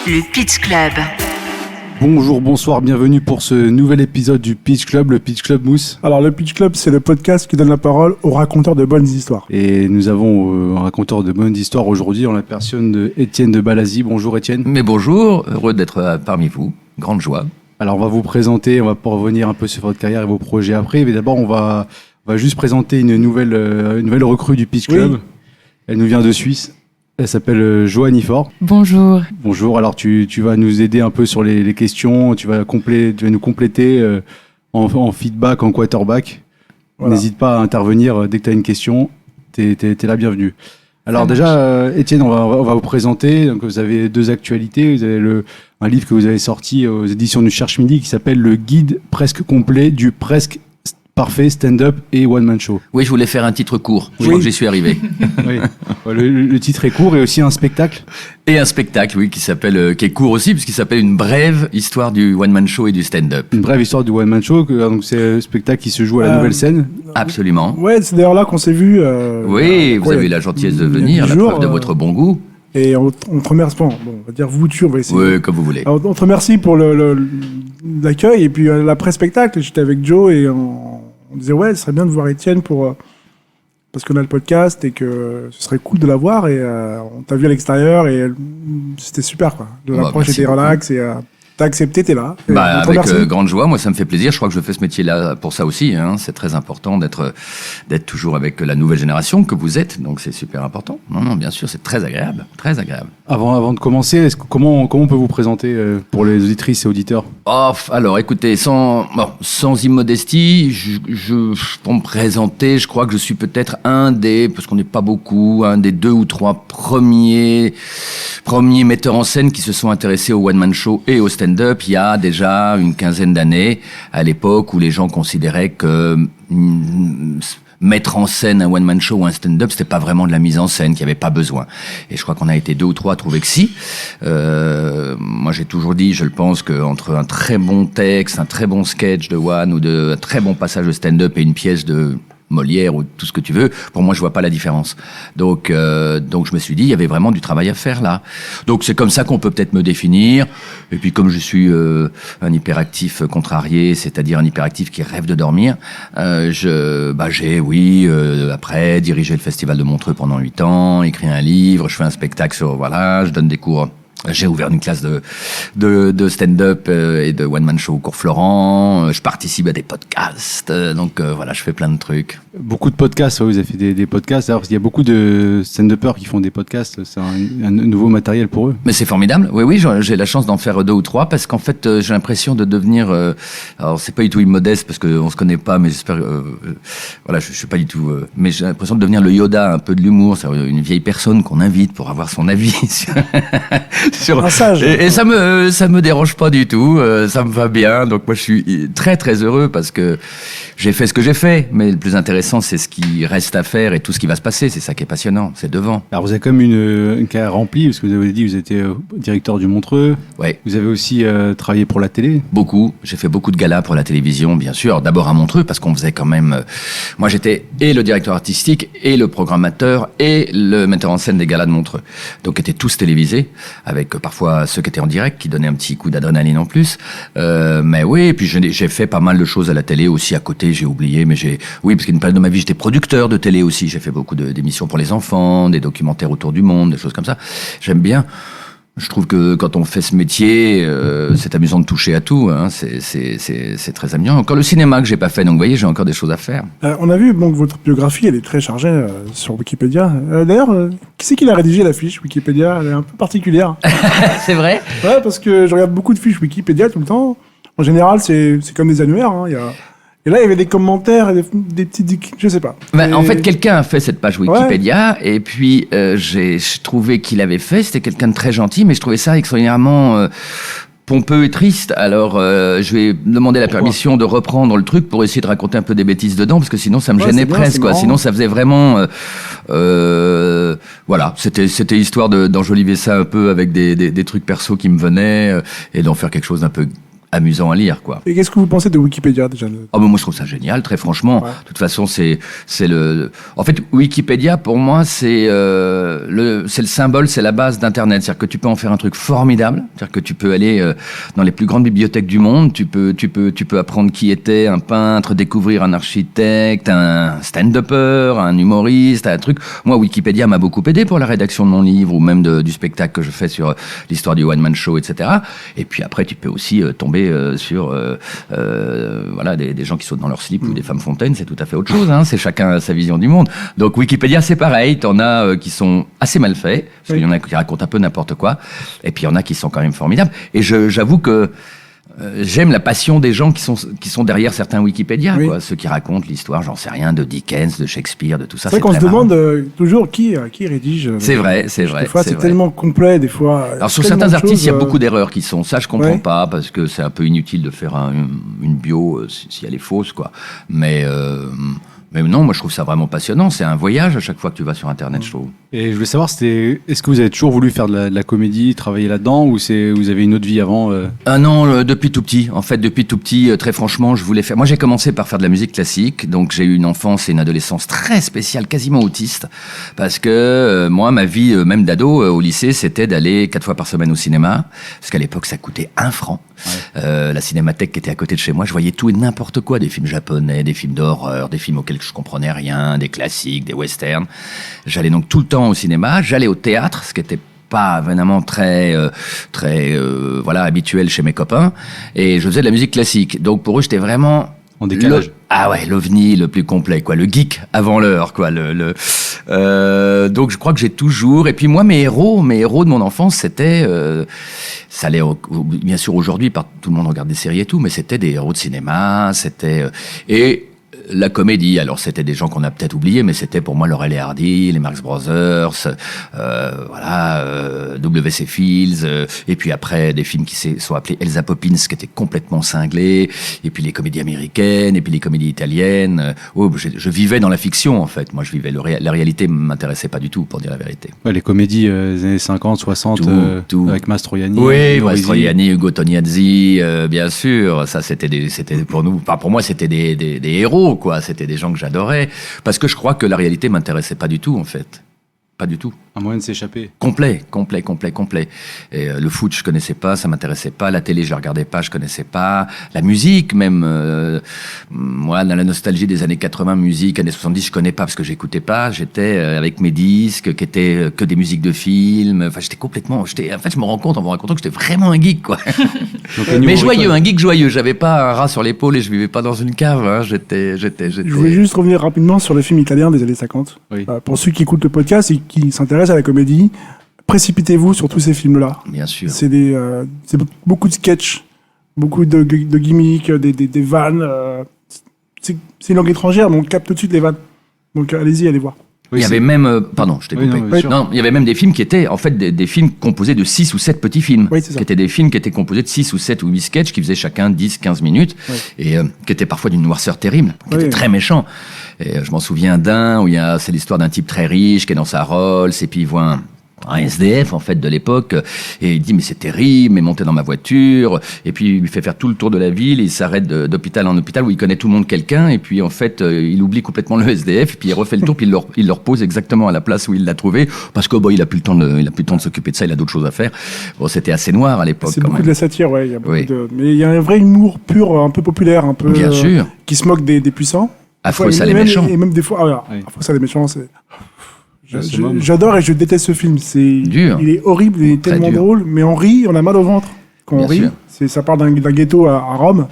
le Pitch Club. Bonjour, bonsoir, bienvenue pour ce nouvel épisode du Pitch Club, le Pitch Club Mousse. Alors le Pitch Club, c'est le podcast qui donne la parole aux raconteurs de bonnes histoires. Et nous avons un raconteur de bonnes histoires aujourd'hui en la personne de Étienne de Balazy. Bonjour Étienne. Mais bonjour, heureux d'être parmi vous, grande joie. Alors on va vous présenter, on va pas revenir un peu sur votre carrière et vos projets après, mais d'abord on va juste présenter une nouvelle recrue du Pitch Club. Oui. Elle nous vient de Suisse. Elle s'appelle Joanie Fort. Bonjour. Bonjour, alors tu vas nous aider un peu sur les questions, tu vas nous compléter en feedback, en quarterback. Voilà. N'hésite pas à intervenir dès que tu as une question, t'es la bienvenue. Alors déjà, Étienne, on va vous présenter. Donc, vous avez deux actualités. Vous avez un livre que vous avez sorti aux éditions du Cherche Midi qui s'appelle « Le guide presque complet du presque parfait stand-up et one-man show ». Oui, je voulais faire un titre court. Je crois que j'y suis arrivé. Oui. Le titre est court et aussi un spectacle. Et un spectacle, oui, qui est court aussi, puisqu'il s'appelle Une brève histoire du one-man show et du stand-up. Une brève histoire du one-man show, donc c'est un spectacle qui se joue à la Nouvelle Scène. Absolument. Ouais, c'est d'ailleurs là qu'on s'est vu. Oui, vous avez eu la gentillesse de venir, la preuve de votre bon goût. Et on te remercie. Bon, on va dire on va essayer. Oui, comme vous voulez. Alors, on te remercie pour l'accueil. Et puis l'après-spectacle, j'étais avec Joe et on disait, ouais, ce serait bien de voir Étienne parce qu'on a le podcast et que ce serait cool de la voir. Et on t'a vu à l'extérieur et c'était super, quoi. L'approche était relax et t'as accepté, t'es là. Avec grande joie, moi ça me fait plaisir. Je crois que je fais ce métier-là pour ça aussi. Hein. C'est très important d'être toujours avec la nouvelle génération que vous êtes. Donc c'est super important. Non, bien sûr, c'est très agréable, très agréable. Avant de commencer, comment on peut vous présenter pour les auditrices et auditeurs ? Alors écoutez, sans immodestie, pour me présenter, je crois que je suis peut-être parce qu'on n'est pas beaucoup, un des 2 ou 3 premiers metteurs en scène qui se sont intéressés au one-man show et au stand-up il y a déjà une quinzaine d'années, à l'époque où les gens considéraient que mettre en scène un one-man show ou un stand-up, c'était pas vraiment de la mise en scène, qu'il n'y avait pas besoin. Et je crois qu'on a été 2 ou 3 à trouver que si. Moi, j'ai toujours dit, je le pense, qu'entre un très bon texte, un très bon sketch de one ou un très bon passage de stand-up et une pièce de Molière ou tout ce que tu veux, pour moi je vois pas la différence. Donc je me suis dit il y avait vraiment du travail à faire là. Donc c'est comme ça qu'on peut peut-être me définir. Et puis comme je suis un hyperactif contrarié, c'est-à-dire un hyperactif qui rêve de dormir, j'ai après dirigé le festival de Montreux pendant 8 ans, écrit un livre, je fais un spectacle je donne des cours. J'ai ouvert une classe de stand-up et de one-man show au cours Florent. Je participe à des podcasts. Donc je fais plein de trucs. Beaucoup de podcasts, vous avez fait des podcasts. Alors, il y a beaucoup de stand-uppers qui font des podcasts. C'est un nouveau matériel pour eux. Mais c'est formidable. Oui, j'ai la chance d'en faire 2 ou 3 parce qu'en fait, j'ai l'impression de devenir... alors, c'est pas du tout immodeste parce qu'on se connaît pas, mais j'espère... je suis pas du tout... mais j'ai l'impression de devenir le Yoda un peu de l'humour. C'est une vieille personne qu'on invite pour avoir son avis sur... Un sage. Et ça me dérange pas du tout. Ça me va bien. Donc moi, je suis très, très heureux parce que j'ai fait ce que j'ai fait. Mais le plus intéressant, c'est ce qui reste à faire et tout ce qui va se passer. C'est ça qui est passionnant. C'est devant. Alors, vous avez quand même une carrière remplie, parce que vous avez dit que vous étiez directeur du Montreux. Ouais. Vous avez aussi travaillé pour la télé. Beaucoup. J'ai fait beaucoup de galas pour la télévision, bien sûr. D'abord à Montreux, parce qu'on faisait quand même... moi, j'étais et le directeur artistique, et le programmateur, et le metteur en scène des galas de Montreux. Donc, étaient tous télévisés, avec parfois ceux qui étaient en direct, qui donnaient un petit coup d'adrénaline en plus. Mais oui, et puis j'ai fait pas mal de choses à la télé aussi à côté, j'ai oublié, mais parce qu'une période de ma vie, j'étais producteur de télé aussi. J'ai fait beaucoup d'émissions pour les enfants, des documentaires autour du monde, des choses comme ça. J'aime bien. Je trouve que quand on fait ce métier, c'est amusant de toucher à tout. Hein. C'est très amusant. Encore le cinéma que j'ai pas fait, donc vous voyez, j'ai encore des choses à faire. On a vu que votre biographie, elle est très chargée sur Wikipédia. D'ailleurs, qui c'est qui l'a rédigé la fiche Wikipédia ? Elle est un peu particulière. C'est vrai ? Ouais, parce que je regarde beaucoup de fiches Wikipédia tout le temps. En général, c'est comme des annuaires. Hein. Et là, il y avait des commentaires, des petits... Je sais pas. En fait, quelqu'un a fait cette page Wikipédia, et puis j'ai trouvé qu'il avait fait. C'était quelqu'un de très gentil, mais je trouvais ça extraordinairement pompeux et triste. Alors, je vais demander la permission de reprendre le truc pour essayer de raconter un peu des bêtises dedans, parce que sinon, ça me gênait presque, quoi. Sinon, ça faisait vraiment... c'était histoire d'enjoliver ça un peu avec des trucs perso qui me venaient, et d'en faire quelque chose d'un peu amusant à lire, quoi. Et qu'est-ce que vous pensez de Wikipédia déjà? Oh, ben moi je trouve ça génial, très franchement. Ouais. De toute façon, en fait, Wikipédia pour moi c'est le symbole, c'est la base d'Internet. C'est-à-dire que tu peux en faire un truc formidable. C'est-à-dire que tu peux aller dans les plus grandes bibliothèques du monde. Tu peux apprendre qui était un peintre, découvrir un architecte, un stand-upper, un humoriste, un truc. Moi, Wikipédia m'a beaucoup aidé pour la rédaction de mon livre ou même du spectacle que je fais sur l'histoire du one man show, etc. Et puis après, tu peux aussi tomber sur voilà des gens qui sautent dans leur slip ou des femmes fontaines, c'est tout à fait autre chose, hein. C'est chacun sa vision du monde. Donc Wikipédia c'est pareil, t'en as qui sont assez mal faits, parce qu'il y en a qui racontent un peu n'importe quoi, et puis il y en a qui sont quand même formidables. Et j'avoue que j'aime la passion des gens qui sont derrière certains Wikipédia, Oui. quoi. Ceux qui racontent l'histoire, j'en sais rien, de Dickens, de Shakespeare, de tout ça. C'est vrai qu'on se très marrant. demande toujours qui rédige. C'est vrai. Des fois, c'est vrai. tellement complet, des fois. Alors sur tellement certains de artistes, il y a choses, beaucoup d'erreurs qui sont. Ça, je comprends Ouais. pas parce que c'est un peu inutile de faire une bio si elle est fausse, quoi. Mais non, moi je trouve ça vraiment passionnant. C'est un voyage à chaque fois que tu vas sur Internet, je trouve. Et je voulais savoir, est-ce que vous avez toujours voulu faire de la comédie, travailler là-dedans, ou vous avez une autre vie avant Ah non, depuis tout petit. En fait, depuis tout petit, très franchement, je voulais faire. Moi, j'ai commencé par faire de la musique classique, donc j'ai eu une enfance et une adolescence très spéciale, quasiment autiste, parce que moi, ma vie, même d'ado au lycée, c'était d'aller 4 fois par semaine au cinéma, parce qu'à l'époque, ça coûtait 1 franc. Ouais. La cinémathèque qui était à côté de chez moi, je voyais tout et n'importe quoi, des films japonais, des films d'horreur, des films auxquels je comprenais rien, des classiques, des westerns. J'allais donc tout le temps au cinéma, j'allais au théâtre, ce qui était pas vraiment très voilà habituel chez mes copains, et je faisais de la musique classique. Donc pour eux, j'étais vraiment en décalage. L'ovni le plus complet, quoi, le geek avant l'heure, quoi. Donc je crois que j'ai toujours. Et puis moi, mes héros de mon enfance, c'était, ça allait bien sûr aujourd'hui, tout le monde regarde des séries et tout, mais c'était des héros de cinéma, et la comédie, alors c'était des gens qu'on a peut-être oubliés, mais c'était pour moi Laurel et Hardy, les Marx Brothers, W.C. Fields, et puis après des films qui sont appelés Elsa Poppins, qui étaient complètement cinglés, et puis les comédies américaines, et puis les comédies italiennes. Je vivais dans la fiction, en fait. Moi, je vivais la réalité m'intéressait pas du tout, pour dire la vérité. Ouais, les comédies des années 50, 60, tout. avec Mastroianni. Oui, Mastroianni, Ugo Tognazzi, bien sûr. Ça, c'était pour nous, enfin, pour moi, c'était des héros, quoi. C'était des gens que j'adorais. Parce que je crois que la réalité m'intéressait pas du tout, en fait. Pas du tout. Un moyen de s'échapper. Complet. Et le foot, je connaissais pas, ça m'intéressait pas. La télé, je la regardais pas, je connaissais pas. La musique, même, moi, dans la nostalgie des années 80, musique, années 70, je connais pas parce que j'écoutais pas. J'étais avec mes disques, qui étaient que des musiques de films. Enfin, en fait, je me rends compte, en me racontant que j'étais vraiment un geek, quoi. Donc, mais joyeux, un geek joyeux. J'avais pas un rat sur l'épaule et je vivais pas dans une cave, hein. Je voulais juste revenir rapidement sur les films italiens des années 50. Oui. Pour ceux qui écoutent le podcast et qui s'intéressent à la comédie, précipitez-vous sur tous ces films-là. Bien sûr. C'est beaucoup de sketchs, beaucoup de gimmicks, des vannes. C'est une langue étrangère, mais on capte tout de suite les vannes. Donc allez-y, allez voir. Il y avait même, pardon, je t'ai coupé. Non, il y avait même des films qui étaient, en fait, des films composés de 6 ou 7 petits films. Oui, c'est ça. Qui étaient des films qui étaient composés de 6 ou 7 ou 8 sketchs qui faisaient chacun 10, 15 minutes. Oui. Et qui étaient parfois d'une noirceur terrible, qui étaient très méchants. Et je m'en souviens d'un où c'est l'histoire d'un type très riche qui est dans sa Rolls et puis il voit un SDF, en fait, de l'époque, et il dit, mais c'est terrible, mais montez dans ma voiture, et puis il lui fait faire tout le tour de la ville, et il s'arrête d'hôpital en hôpital, où il connaît tout le monde quelqu'un, et puis en fait, il oublie complètement le SDF, et puis il refait le tour, puis il le repose exactement à la place où il l'a trouvé, parce que il a plus le temps de s'occuper de ça, il a d'autres choses à faire. Bon, c'était assez noir à l'époque. C'est beaucoup de la satire, ouais, il y a beaucoup oui. mais il y a un vrai humour pur, un peu populaire, un peu... Bien sûr. Qui se moque des puissants. Affreux, ça les méchants. Et même des fois, Affreux, ça les méchants, c'est... J'adore et je déteste ce film. Dur. Il est horrible, il est tellement drôle, mais on rit, on a mal au ventre quand on rit. Ça part d'un ghetto à Rome,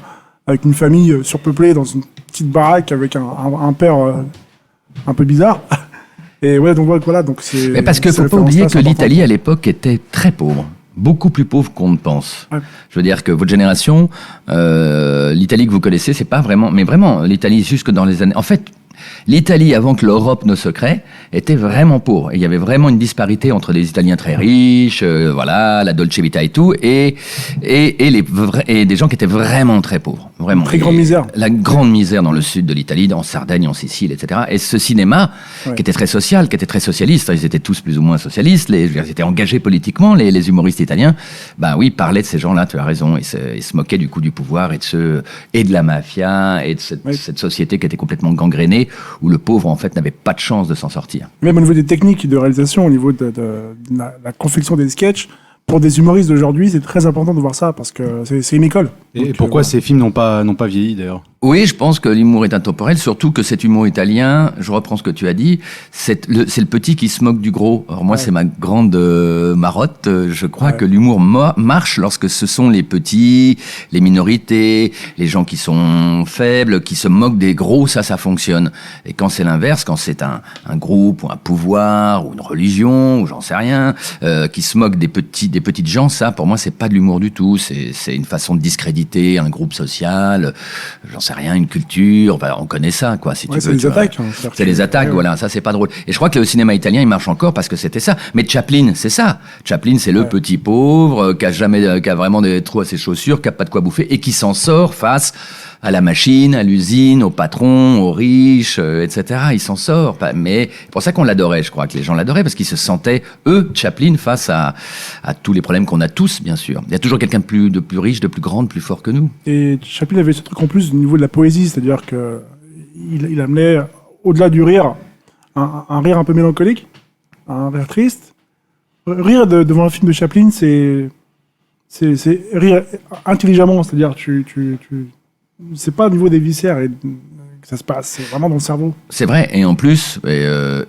avec une famille surpeuplée dans une petite baraque avec un père un peu bizarre. Et ouais, donc voilà, donc c'est. Mais parce qu'il ne faut pas oublier que l'Italie à l'époque était très pauvre. Beaucoup plus pauvre qu'on ne pense. Ouais. Je veux dire que votre génération, l'Italie que vous connaissez, c'est pas vraiment, mais vraiment, l'Italie jusque dans les années. En fait, L'Italie, avant que l'Europe ne se crée, était vraiment pauvre. Et il y avait vraiment une disparité entre des Italiens très riches, la Dolce Vita et tout, et des gens qui étaient vraiment très pauvres. Vraiment. Très grande misère. La grande misère dans le sud de l'Italie, en Sardaigne, en Sicile, etc. Et ce cinéma, qui était très social, qui était très socialiste, ils étaient tous plus ou moins socialistes, ils étaient engagés politiquement, les humoristes italiens, parlaient de ces gens-là, tu as raison, ils se moquaient du coup du pouvoir et de la mafia, et de cette société qui était complètement gangrénée, où le pauvre, en fait, n'avait pas de chance de s'en sortir. Même au niveau des techniques de réalisation, au niveau de la confection des sketchs, pour des humoristes d'aujourd'hui, c'est très important de voir ça, parce que c'est une école. Et pourquoi ces films n'ont pas vieilli, d'ailleurs ? Oui, je pense que l'humour est intemporel, surtout que cet humour italien, je reprends ce que tu as dit, c'est le petit qui se moque du gros. Alors moi, c'est ma grande marotte. Je crois que l'humour marche lorsque ce sont les petits, les minorités, les gens qui sont faibles, qui se moquent des gros, ça fonctionne. Et quand c'est l'inverse, quand c'est un groupe ou un pouvoir ou une religion ou j'en sais rien, qui se moque des petites gens, ça, pour moi, c'est pas de l'humour du tout. C'est une façon de discréditer un groupe social, j'en sais rien, une culture, on connaît ça, quoi, si tu veux. C'est les attaques. C'est les attaques, voilà, ça c'est pas drôle. Et je crois que le cinéma italien, il marche encore parce que c'était ça. Mais Chaplin, c'est ça. Chaplin, c'est le petit pauvre, qui a vraiment des trous à ses chaussures, qui a pas de quoi bouffer, et qui s'en sort face à la machine, à l'usine, au patron, aux riches, etc. Il s'en sort. Mais c'est pour ça qu'on l'adorait, je crois que les gens l'adoraient, parce qu'ils se sentaient, Chaplin, face à tous les problèmes qu'on a tous, bien sûr. Il y a toujours quelqu'un de plus riche, de plus grand, de plus fort que nous. Et Chaplin avait ce truc en plus au niveau de la poésie, c'est-à-dire que il amenait, au-delà du rire, un rire un peu mélancolique, un rire triste. Rire devant un film de Chaplin, c'est rire intelligemment, c'est-à-dire c'est pas au niveau des viscères que ça se passe, c'est vraiment dans le cerveau. C'est vrai, et en plus,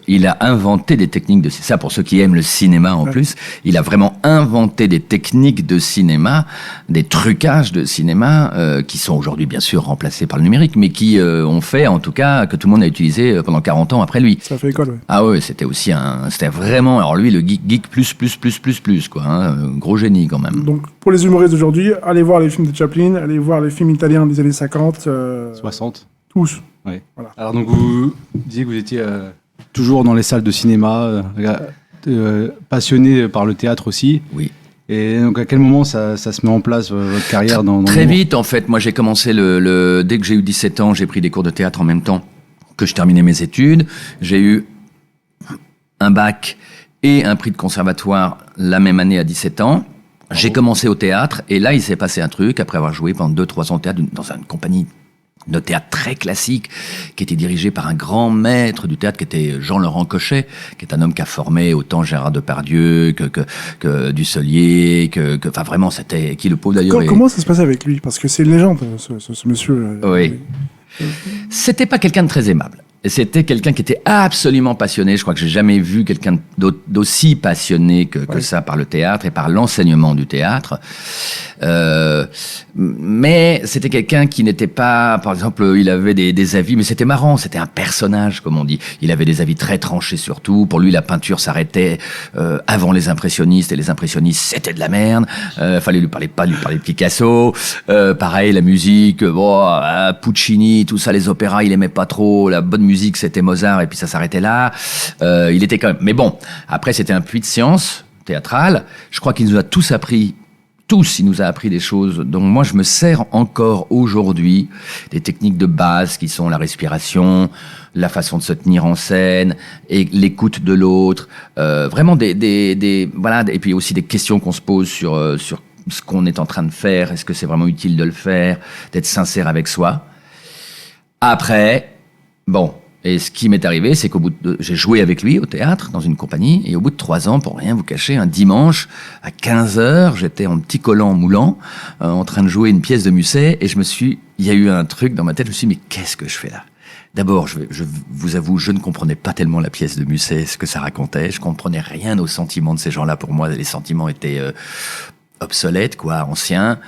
il a inventé des techniques de ça, pour ceux qui aiment le cinéma en plus, il a vraiment inventé des techniques de cinéma, des trucages de cinéma, qui sont aujourd'hui bien sûr remplacés par le numérique, mais qui ont fait en tout cas que tout le monde a utilisé pendant 40 ans après lui. Ça fait école, ouais. Ah ouais, c'était vraiment, alors lui, le geek plus, quoi, hein, gros génie quand même. Donc, pour les humoristes d'aujourd'hui, allez voir les films de Chaplin, allez voir les films italiens des années 50. 60. Tous. Ouais. Voilà. Alors donc vous disiez que vous étiez toujours dans les salles de cinéma, passionné par le théâtre aussi. Oui. Et donc à quel moment ça se met en place votre carrière dans Très vite en fait. Moi j'ai commencé dès que j'ai eu 17 ans, j'ai pris des cours de théâtre en même temps que je terminais mes études. J'ai eu un bac et un prix de conservatoire la même année à 17 ans. J'ai commencé au théâtre et là il s'est passé un truc après avoir joué pendant 2-3 ans au théâtre dans une compagnie de théâtre très classique, qui était dirigé par un grand maître du théâtre, qui était Jean-Laurent Cochet, qui est un homme qui a formé autant Gérard Depardieu que Dussolier, enfin vraiment, c'était qui le pauvre d'ailleurs. Comment ça se passait avec lui ? Parce que c'est une légende, ce monsieur. Oui. C'était pas quelqu'un de très aimable. C'était quelqu'un qui était absolument passionné. Je crois que j'ai jamais vu quelqu'un d'aussi passionné que ça par le théâtre et par l'enseignement du théâtre. Mais c'était quelqu'un qui n'était pas, par exemple, il avait des avis, mais c'était marrant, c'était un personnage, comme on dit. Il avait des avis très tranchés sur tout. Pour lui, la peinture s'arrêtait avant les impressionnistes, et les impressionnistes, c'était de la merde. Fallait lui parler de Picasso. Pareil, la musique, Puccini, tout ça, les opéras, il aimait pas trop. La bonne musique, c'était Mozart, et puis ça s'arrêtait là. Il était quand même... Mais bon, après, c'était un puits de science théâtrale. Je crois qu'il nous a il nous a appris des choses dont moi je me sers encore aujourd'hui, des techniques de base qui sont la respiration, la façon de se tenir en scène et l'écoute de l'autre, vraiment voilà, et puis aussi des questions qu'on se pose sur ce qu'on est en train de faire, est-ce que c'est vraiment utile de le faire, d'être sincère avec soi. Après, bon, et ce qui m'est arrivé, c'est j'ai joué avec lui au théâtre, dans une compagnie, et au bout de 3 ans, pour rien vous cacher, un dimanche, à 15h, j'étais en petit collant moulant, en train de jouer une pièce de Musset, et il y a eu un truc dans ma tête, je me suis dit, mais qu'est-ce que je fais là ? D'abord, je vous avoue, je ne comprenais pas tellement la pièce de Musset, ce que ça racontait, je comprenais rien aux sentiments de ces gens-là. Pour moi, les sentiments étaient obsolètes, quoi, anciens.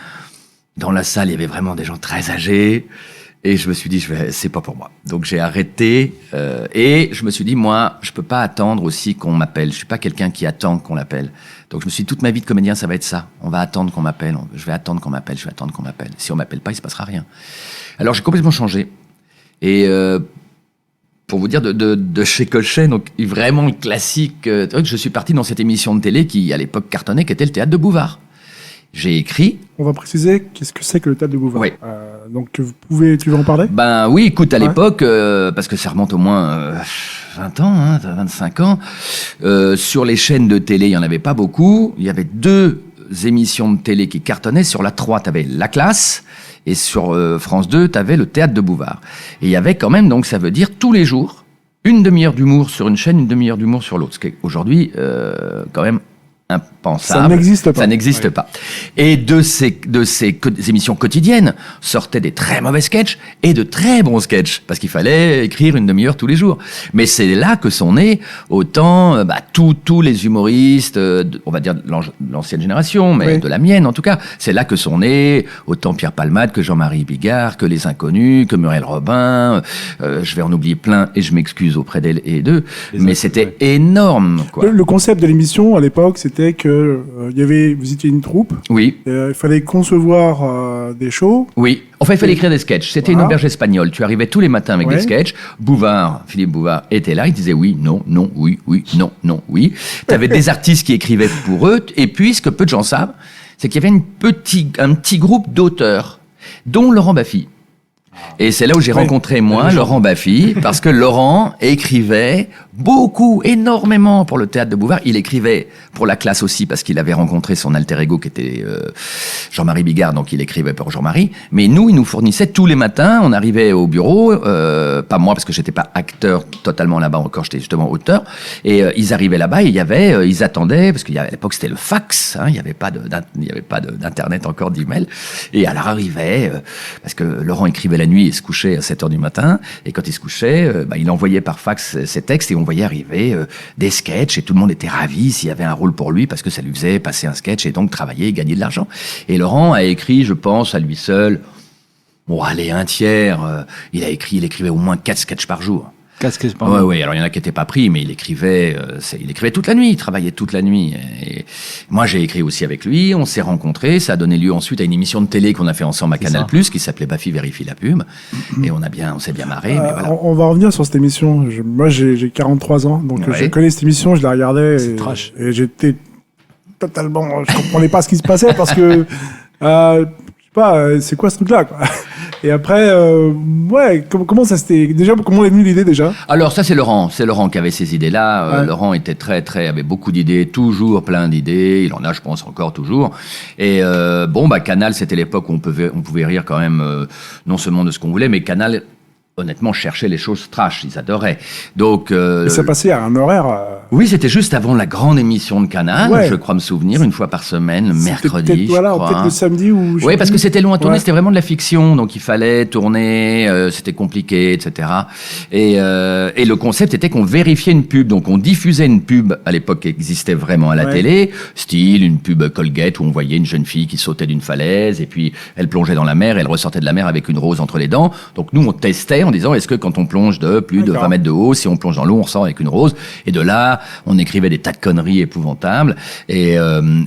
Dans la salle, il y avait vraiment des gens très âgés. Et je me suis dit, c'est pas pour moi. Donc j'ai arrêté et je me suis dit, moi, je peux pas attendre aussi qu'on m'appelle. Je suis pas quelqu'un qui attend qu'on l'appelle. Donc je me suis dit, toute ma vie de comédien, ça va être ça. On va attendre qu'on m'appelle. Je vais attendre qu'on m'appelle. Si on m'appelle pas, il se passera rien. Alors j'ai complètement changé. Et pour vous dire, de chez Cochet, donc vraiment le classique. Je suis parti dans cette émission de télé qui, à l'époque, cartonnait, qui était le Théâtre de Bouvard. J'ai écrit. On va préciser qu'est-ce que c'est que le Théâtre de Bouvard. Oui. Donc, tu veux en parler? Ben oui, écoute, à l'époque, parce que ça remonte au moins 20 ans, 25 ans, sur les chaînes de télé, il n'y en avait pas beaucoup. Il y avait 2 émissions de télé qui cartonnaient. Sur la 3, tu avais La Classe. Et sur France 2, tu avais le Théâtre de Bouvard. Et il y avait quand même, donc ça veut dire tous les jours, une demi-heure d'humour sur une chaîne, une demi-heure d'humour sur l'autre. Ce qui est aujourd'hui quand même impensable. Ça n'existe pas. Ça n'existe pas. Et de ces émissions quotidiennes sortaient des très mauvais sketchs et de très bons sketchs, parce qu'il fallait écrire une demi-heure tous les jours. Mais c'est là que sont nés autant tous les humoristes, on va dire de l'ancienne génération, mais de la mienne en tout cas. C'est là que sont nés autant Pierre Palmade que Jean-Marie Bigard, que Les Inconnus, que Muriel Robin. Je vais en oublier plein et je m'excuse auprès d'elle et d'eux. Mais c'était énorme, quoi. Le concept de l'émission à l'époque, c'était que vous étiez une troupe. Oui. Il fallait concevoir des shows. Oui. Enfin, il fallait écrire des sketchs. C'était une auberge espagnole. Tu arrivais tous les matins avec des sketchs. Philippe Bouvard était là. Il disait oui, non, non, oui, oui, non, non, oui. Tu avais des artistes qui écrivaient pour eux. Et puis, ce que peu de gens savent, c'est qu'il y avait un petit groupe d'auteurs, dont Laurent Baffy. Et c'est là où j'ai rencontré, moi, Laurent Baffy, parce que Laurent écrivait beaucoup, énormément pour le Théâtre de Bouvard. Il écrivait pour La Classe aussi, parce qu'il avait rencontré son alter ego qui était Jean-Marie Bigard, donc il écrivait pour Jean-Marie. Mais nous, il nous fournissait tous les matins, on arrivait au bureau, pas moi, parce que j'étais pas acteur totalement là-bas encore, j'étais justement auteur, et ils arrivaient là-bas, et ils attendaient, parce qu'à l'époque c'était le fax, il n'y avait pas d'internet encore, d'email, et alors arrivait, parce que Laurent écrivait la nuit, il se couchait à 7h du matin, et quand il se couchait, il envoyait par fax ses textes, et on voyait arriver des sketchs, et tout le monde était ravi s'il y avait un rôle pour lui, parce que ça lui faisait passer un sketch, et donc travailler et gagner de l'argent. Et Laurent a écrit, je pense, à lui seul, un tiers, il écrivait au moins 4 sketchs par jour. 4 sketchs par jour. Oui, alors il y en a qui n'étaient pas pris, mais il écrivait toute la nuit, il travaillait toute la nuit. Et moi, j'ai écrit aussi avec lui, on s'est rencontrés, ça a donné lieu ensuite à une émission de télé qu'on a fait ensemble à Canal+, qui s'appelait Baffy vérifie la pub, et on s'est bien marré. Mais voilà. On va revenir sur cette émission. Moi, j'ai 43 ans, donc je connais cette émission, je la regardais, et j'étais totalement... Je comprenais pas ce qui se passait, parce que... je sais pas, c'est quoi ce truc-là, quoi. Et après, comment ça s'était... Déjà, comment est venue l'idée, déjà? Alors, ça, c'est Laurent qui avait ces idées-là. Laurent était avait beaucoup d'idées, toujours plein d'idées. Il en a, je pense, encore toujours. Et Canal, c'était l'époque où on pouvait rire quand même, non seulement de ce qu'on voulait, mais Canal... honnêtement, chercher les choses trash, ils adoraient. Donc, et ça passait à un horaire... Oui, c'était juste avant la grande émission de Canal, je crois me souvenir, une fois par semaine, le mercredi, je crois. Peut-être le samedi ou... Oui, parce que c'était long à tourner, c'était vraiment de la fiction, donc il fallait tourner, c'était compliqué, etc. Et le concept était qu'on vérifiait une pub, donc on diffusait une pub, à l'époque qui existait vraiment à la télé, style une pub Colgate où on voyait une jeune fille qui sautait d'une falaise, et puis elle plongeait dans la mer, et elle ressortait de la mer avec une rose entre les dents. Donc nous, on testait en disant, est-ce que quand on plonge de plus de 20 mètres de haut, si on plonge dans l'eau, on ressort avec une rose? Et de là, on écrivait des tas de conneries épouvantables, et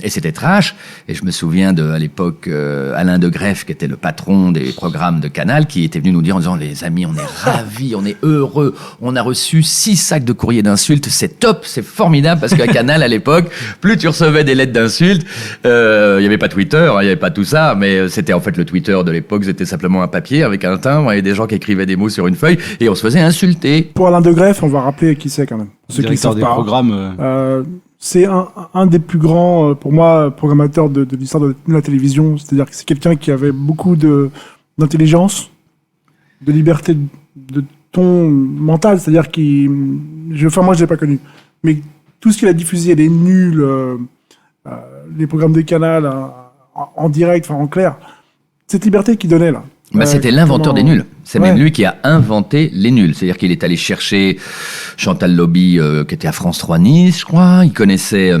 c'était trash. Et je me souviens à l'époque, Alain de Greff, qui était le patron des programmes de Canal, qui était venu nous dire en disant, les amis, on est ravis, on est heureux, on a reçu 6 sacs de courriers d'insultes, c'est top, c'est formidable, parce qu'à Canal, à l'époque, plus tu recevais des lettres d'insultes, il n'y avait pas Twitter, il n'y avait pas tout ça, mais c'était en fait le Twitter de l'époque, c'était simplement un papier avec un timbre, et des gens qui écrivaient des mots sur une feuille, et on se faisait insulter. Pour Alain de Greff, on va rappeler qui c'est quand même. Ceux directeur des programmes. C'est un des plus grands, pour moi, programmateurs de l'histoire de la télévision. C'est-à-dire que c'est quelqu'un qui avait beaucoup d'intelligence, de liberté de ton mental. C'est-à-dire moi, je l'ai pas connu. Mais tout ce qu'il a diffusé, les nuls, les programmes de Canal, en direct, en clair, cette liberté qu'il donnait, là. C'était l'inventeur des nuls. C'est même lui qui a inventé les nuls. C'est-à-dire qu'il est allé chercher Chantal Lobby, qui était à France 3 Nice, je crois. Il connaissait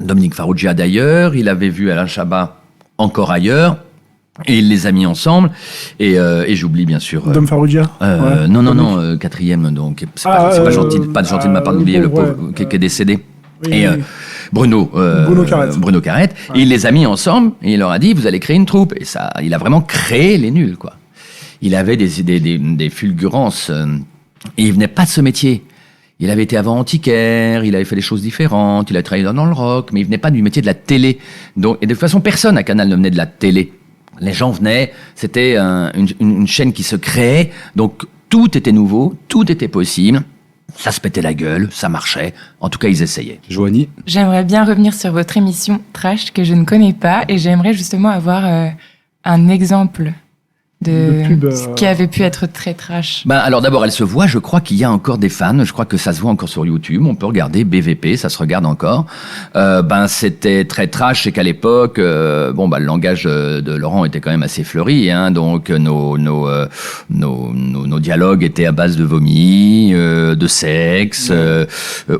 Dominique Farrugia d'ailleurs. Il avait vu Alain Chabat encore ailleurs. Et il les a mis ensemble. Et j'oublie bien sûr. Dom Farrugia. Non, quatrième. Donc c'est pas gentil de ma part d'oublier le pauvre qui est décédé. Oui, et Bruno Carrette, et il les a mis ensemble et il leur a dit, vous allez créer une troupe. Et ça, il a vraiment créé les nuls, quoi. Il avait des fulgurances Et il venait pas de ce métier. Il avait été avant antiquaire, il avait fait des choses différentes, il a travaillé dans le rock, mais il venait pas du métier de la télé. Donc, et de toute façon, personne à Canal ne venait de la télé. Les gens venaient, c'était une chaîne qui se créait, donc tout était nouveau, tout était possible. Ça se pétait la gueule, ça marchait. En tout cas, ils essayaient. Joanie? J'aimerais bien revenir sur votre émission Trash que je ne connais pas et j'aimerais justement avoir un exemple de pub, ce qui avait pu être très trash. Ben, alors d'abord, elle se voit, je crois qu'il y a encore des fans, je crois que ça se voit encore sur YouTube, on peut regarder BVP, ça se regarde encore. C'était très trash, c'est qu'à l'époque, le langage de Laurent était quand même assez fleuri, hein, donc nos dialogues étaient à base de vomi, de sexe.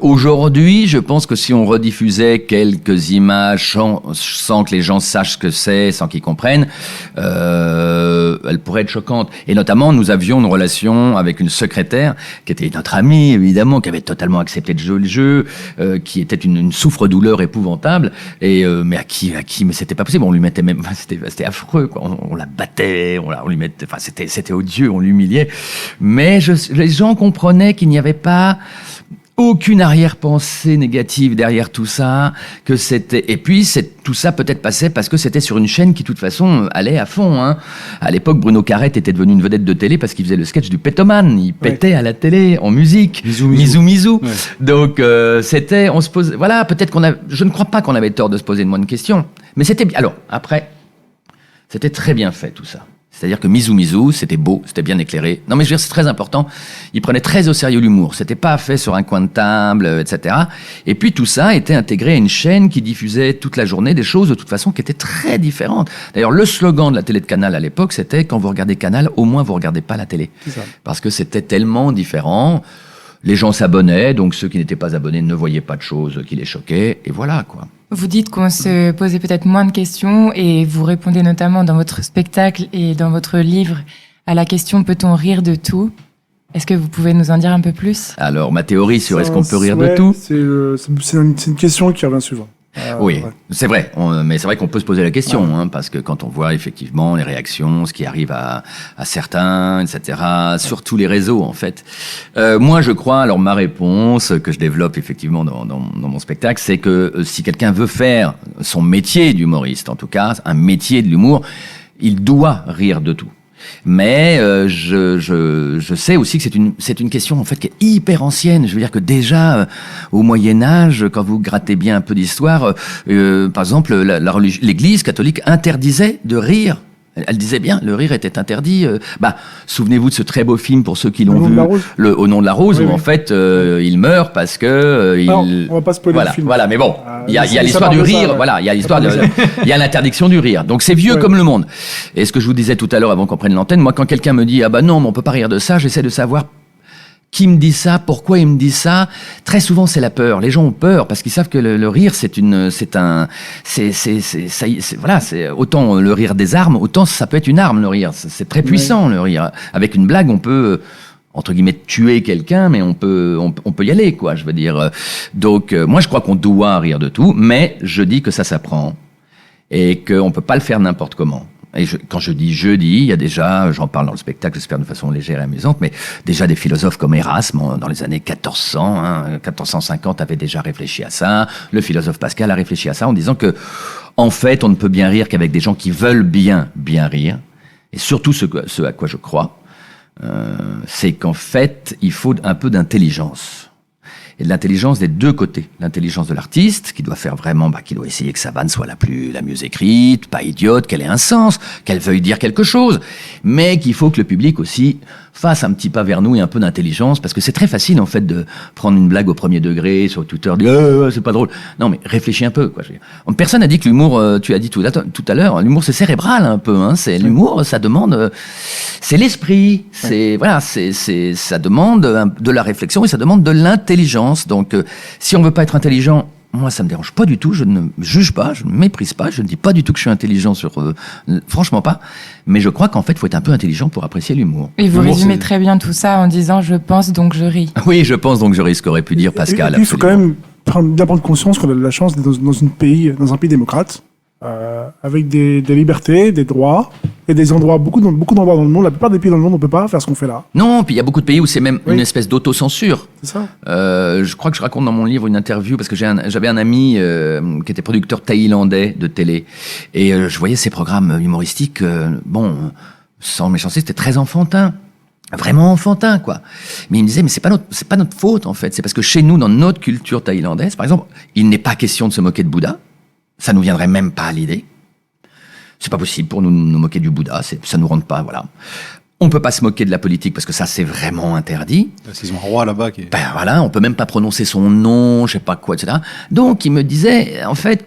Aujourd'hui, je pense que si on rediffusait quelques images sans que les gens sachent ce que c'est, sans qu'ils comprennent, elle pourrait être choquante. Et notamment, nous avions une relation avec une secrétaire qui était notre amie, évidemment, qui avait totalement accepté de jouer le jeu, qui était une souffre-douleur épouvantable, et mais à qui, mais c'était pas possible. On lui mettait même, c'était affreux, quoi. On la battait, on lui mettait, enfin, c'était odieux, on l'humiliait. Mais les gens comprenaient qu'il n'y avait pas aucune arrière-pensée négative derrière tout ça, que c'était, et puis tout ça peut-être passait parce que c'était sur une chaîne qui, de toute façon, allait à fond, hein. À l'époque, Bruno Carrette était devenu une vedette de télé parce qu'il faisait le sketch du pétomane. Il pétait à la télé, en musique. Misou. Ouais. Donc, on se pose, voilà, peut-être je ne crois pas qu'on avait tort de se poser de moins de questions. Mais c'était bien. Alors, après, c'était très bien fait, tout ça. C'est-à-dire que Misou, c'était beau, c'était bien éclairé. Non mais je veux dire, c'est très important. Il prenait très au sérieux l'humour. C'était pas fait sur un coin de table, etc. Et puis tout ça était intégré à une chaîne qui diffusait toute la journée des choses de toute façon qui étaient très différentes. D'ailleurs, le slogan de la télé de Canal à l'époque, c'était « Quand vous regardez Canal, au moins vous regardez pas la télé ». Parce que c'était tellement différent. Les gens s'abonnaient, donc ceux qui n'étaient pas abonnés ne voyaient pas de choses qui les choquaient. Et voilà, quoi. Vous dites qu'on se posait peut-être moins de questions et vous répondez notamment dans votre spectacle et dans votre livre à la question « Peut-on rire de tout ?» Est-ce que vous pouvez nous en dire un peu plus ? Alors, ma théorie sur est-ce qu'on peut rire de tout ? C'est une question qui revient souvent. Oui, ouais. C'est vrai. Mais c'est vrai qu'on peut se poser la question, hein, parce que quand on voit effectivement les réactions, ce qui arrive à certains, etc., sur tous les réseaux, en fait. Moi, je crois, alors ma réponse, que je développe effectivement dans mon spectacle, c'est que si quelqu'un veut faire son métier d'humoriste, en tout cas, un métier de l'humour, il doit rire de tout. Mais je sais aussi que c'est une question en fait qui est hyper ancienne. Je veux dire que déjà au Moyen Âge, quand vous grattez bien un peu d'histoire, par exemple l'Église catholique interdisait de rire. Elle disait bien, le rire était interdit. Souvenez-vous de ce très beau film pour ceux qui l'ont vu, Au nom de la rose, où en fait il meurt parce que on va pas spoiler le film. Voilà, mais bon, il y a l'histoire du rire. Voilà, il y a l'histoire il y a l'interdiction du rire. Donc c'est vieux comme le monde. Et ce que je vous disais tout à l'heure avant qu'on prenne l'antenne, moi quand quelqu'un me dit non, mais on peut pas rire de ça, j'essaie de savoir qui me dit ça, pourquoi il me dit ça. Très souvent, c'est la peur. Les gens ont peur parce qu'ils savent que le rire, voilà, c'est autant le rire des armes, autant ça peut être une arme, le rire. C'est très puissant, le rire. Avec une blague, on peut, entre guillemets, tuer quelqu'un, mais on peut y aller, quoi, je veux dire. Donc, moi, je crois qu'on doit rire de tout, mais je dis que ça s'apprend et qu'on peut pas le faire n'importe comment. Et quand je dis il y a déjà, j'en parle dans le spectacle, j'espère de façon légère et amusante, mais déjà des philosophes comme Erasme, dans les années 1450, avaient déjà réfléchi à ça. Le philosophe Pascal a réfléchi à ça en disant que, en fait, on ne peut bien rire qu'avec des gens qui veulent bien rire. Et surtout ce à quoi je crois, c'est qu'en fait, il faut un peu d'intelligence. Et de l'intelligence des deux côtés. L'intelligence de l'artiste, qui doit faire vraiment, qui doit essayer que sa vanne soit la mieux écrite, pas idiote, qu'elle ait un sens, qu'elle veuille dire quelque chose. Mais qu'il faut que le public aussi fasse un petit pas vers nous et un peu d'intelligence, parce que c'est très facile, en fait, de prendre une blague au premier degré sur Twitter, dire, c'est pas drôle. Non, mais réfléchis un peu, quoi. Personne n'a dit que l'humour, tu as dit tout à l'heure, l'humour c'est cérebral, un peu, hein. L'humour, ça demande, c'est l'esprit, ça demande de la réflexion et ça demande de l'intelligence. Donc, si on veut pas être intelligent, moi, ça me dérange pas du tout. Je ne juge pas, je ne méprise pas, je ne dis pas du tout que je suis intelligent franchement pas. Mais je crois qu'en fait, il faut être un peu intelligent pour apprécier l'humour. Et vous résumez très bien tout ça en disant « je pense donc je ris ». Oui, je pense donc je ris, ce qu'aurait pu dire Pascal. Il faut quand même bien prendre conscience qu'on a de la chance d'être dans un pays démocrate, avec des libertés, des droits, Il y a des endroits, beaucoup d'endroits dans le monde, la plupart des pays dans le monde, on peut pas faire ce qu'on fait là. Non, puis il y a beaucoup de pays où c'est même une espèce d'autocensure. C'est ça. Je crois que je raconte dans mon livre une interview parce que j'avais un ami qui était producteur thaïlandais de télé et je voyais ses programmes humoristiques. Sans méchanceté, c'était très enfantin. Vraiment enfantin, quoi. Mais il me disait, mais c'est pas notre faute, en fait. C'est parce que chez nous, dans notre culture thaïlandaise, par exemple, il n'est pas question de se moquer de Bouddha. Ça nous viendrait même pas à l'idée. C'est pas possible pour nous moquer du Bouddha. Ça nous rentre pas, voilà. On peut pas se moquer de la politique parce que ça, c'est vraiment interdit. Parce qu'ils ont un roi là-bas qui est... Ben voilà, on peut même pas prononcer son nom, je sais pas quoi, etc. Donc, il me disait, en fait,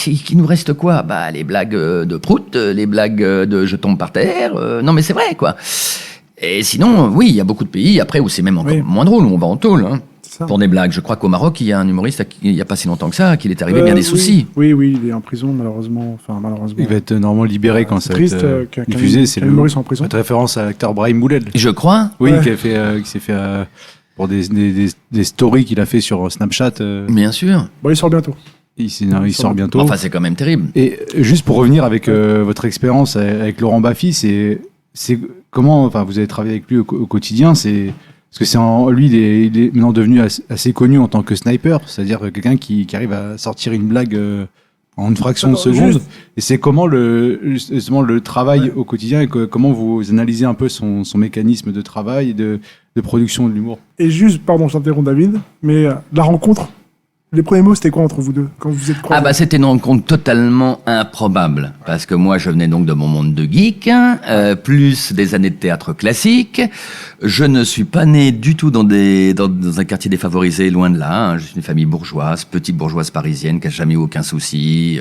il nous reste quoi? Bah, les blagues de prout, les blagues de je tombe par terre. Non, mais c'est vrai, quoi. Et sinon, oui, il y a beaucoup de pays, après, où c'est même encore moins drôle, où on va en tôle, hein, pour des blagues. Je crois qu'au Maroc, il y a un humoriste, il n'y a pas si longtemps que ça, qu'il est arrivé bien des soucis. Oui, il est en prison, malheureusement. Il va être normalement libéré quand ça va être diffusé. C'est humoriste en prison. Cette référence à l'acteur Brahim Bouled. Je crois. Oui, qui s'est fait pour des stories qu'il a fait sur Snapchat. Bien sûr. Bon, il sort bientôt. Il sort bientôt. Enfin, c'est quand même terrible. Et juste pour revenir avec votre expérience avec Laurent Baffy, c'est comment, enfin, vous avez travaillé avec lui au quotidien, parce que lui, il est maintenant devenu assez connu en tant que sniper, c'est-à-dire quelqu'un qui arrive à sortir une blague en une fraction de seconde. Et c'est comment justement le travail au quotidien et comment vous analysez un peu son mécanisme de travail et de production de l'humour. Et juste, pardon, je t'interromps David, mais la rencontre. Les premiers mots, c'était quoi entre vous deux quand vous êtes croisés? Ah bah c'était une rencontre totalement improbable parce que moi je venais donc de mon monde de geek, plus des années de théâtre classique. Je ne suis pas né du tout dans un quartier défavorisé, loin de là. Hein. Je suis une famille bourgeoise, petite bourgeoise parisienne qui a jamais eu aucun souci.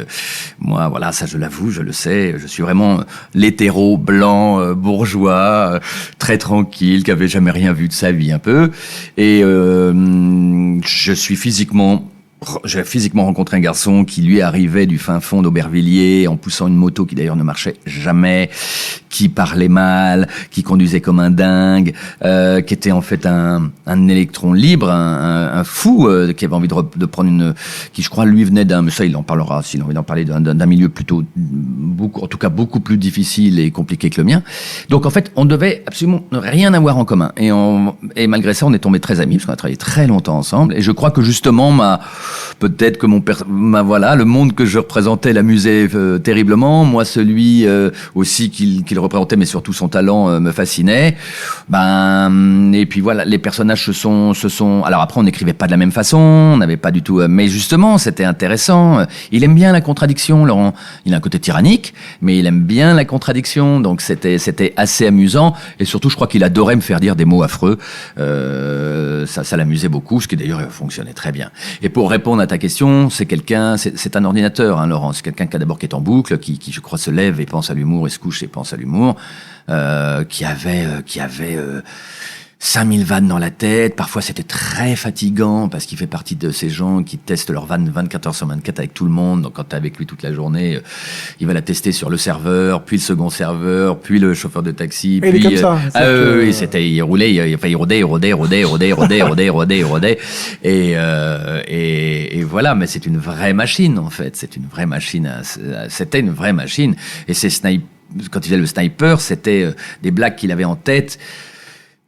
Moi voilà, ça je l'avoue, je le sais. Je suis vraiment l'hétéro blanc bourgeois, très tranquille, qui avait jamais rien vu de sa vie un peu. Et j'ai physiquement rencontré un garçon qui lui arrivait du fin fond d'Aubervilliers en poussant une moto qui d'ailleurs ne marchait jamais, qui parlait mal, qui conduisait comme un dingue, qui était en fait un électron libre, un fou qui avait envie de prendre qui je crois lui venait mais ça il en parlera s'il a envie d'en parler, d'un milieu plutôt beaucoup plus difficile et compliqué que le mien. Donc en fait on devait absolument rien avoir en commun et malgré ça on est tombés très amis parce qu'on a travaillé très longtemps ensemble et je crois que justement peut-être que le monde que je représentais l'amusait terriblement, moi celui aussi qu'il représentait, mais surtout son talent me fascinait. Et puis voilà, les personnages se sont. Alors après, on n'écrivait pas de la même façon, on n'avait pas du tout. Mais justement, c'était intéressant. Il aime bien la contradiction, Laurent. Il a un côté tyrannique, mais il aime bien la contradiction, donc c'était assez amusant. Et surtout, je crois qu'il adorait me faire dire des mots affreux. Ça l'amusait beaucoup, ce qui d'ailleurs fonctionnait très bien. Et pour répondre à ta question, c'est un ordinateur, hein, Laurent. C'est quelqu'un qui est en boucle, qui je crois se lève et pense à l'humour et se couche et pense à l'humour, qui avait 5000 vannes dans la tête. Parfois, c'était très fatigant parce qu'il fait partie de ces gens qui testent leurs vannes 24 heures sur 24 avec tout le monde. Donc, quand t'es avec lui toute la journée, il va la tester sur le serveur, puis le second serveur, puis le chauffeur de taxi. Et puis, il est comme ça. Il rodait. Et voilà. Mais c'est une vraie machine, en fait. C'était une vraie machine. Et quand il faisait le sniper, c'était des blagues qu'il avait en tête.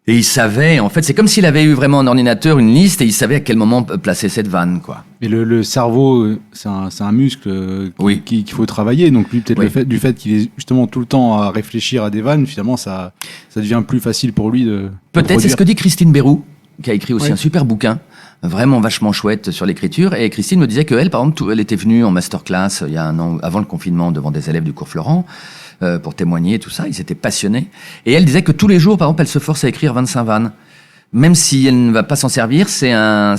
Et il savait, en fait, c'est comme s'il avait eu vraiment un ordinateur, une liste, et il savait à quel moment placer cette vanne, quoi. Mais le cerveau, c'est un muscle qu'il faut travailler. Donc lui, peut-être du fait qu'il est justement tout le temps à réfléchir à des vannes, finalement, ça devient plus facile pour lui de Peut-être, c'est ce que dit Christine Bérou, qui a écrit aussi un super bouquin, vraiment vachement chouette sur l'écriture. Et Christine me disait qu'elle, par exemple, elle était venue en masterclass il y a un an, avant le confinement, devant des élèves du cours Florent, pour témoigner, tout ça. Ils étaient passionnés. Et elle disait que tous les jours, par exemple, elle se force à écrire 25 vannes. Même si elle ne va pas s'en servir, c'est un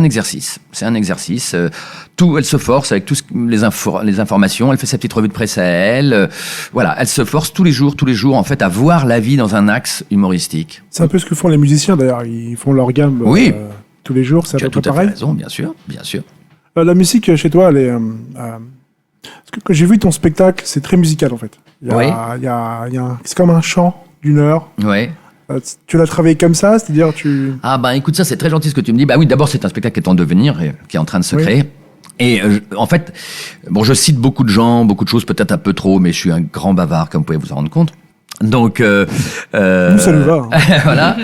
exercice. C'est un exercice. Elle se force avec toutes les informations. Elle fait sa petite revue de presse à elle. Voilà. Elle se force tous les jours, en fait, à voir la vie dans un axe humoristique. C'est un peu ce que font les musiciens, d'ailleurs. Ils font leur gamme tous les jours. C'est à peu près pareil. Tu as tout à fait raison, bien sûr. La musique chez toi, elle est... Parce que j'ai vu ton spectacle, c'est très musical en fait. C'est comme un chant d'une heure. Ouais. Tu l'as travaillé comme ça, c'est-à-dire Ah écoute, ça c'est très gentil ce que tu me dis. Oui, d'abord c'est un spectacle qui est en devenir, qui est en train de se créer. Et en fait, bon, je cite beaucoup de gens, beaucoup de choses, peut-être un peu trop, mais je suis un grand bavard, comme vous pouvez vous en rendre compte. Donc, Nous, ça nous va. voilà.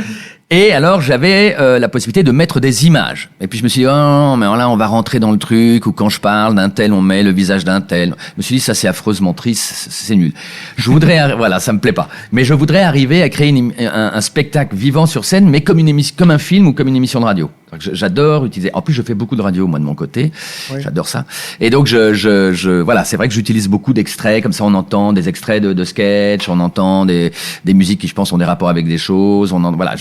Et alors, j'avais la possibilité de mettre des images. Et puis, je me suis dit, oh non, mais là, on va rentrer dans le truc, ou quand je parle d'un tel, on met le visage d'un tel. Je me suis dit, ça, c'est affreusement triste, c'est nul. Je voudrais, voilà, ça me plaît pas. Mais je voudrais arriver à créer un spectacle vivant sur scène, mais comme comme un film ou comme une émission de radio. J'adore utiliser. En plus, je fais beaucoup de radio, moi, de mon côté. Oui. J'adore ça. Et donc, voilà, c'est vrai que j'utilise beaucoup d'extraits. Comme ça, on entend des extraits de sketch, on entend des musiques qui, je pense, ont des rapports avec des choses. Voilà,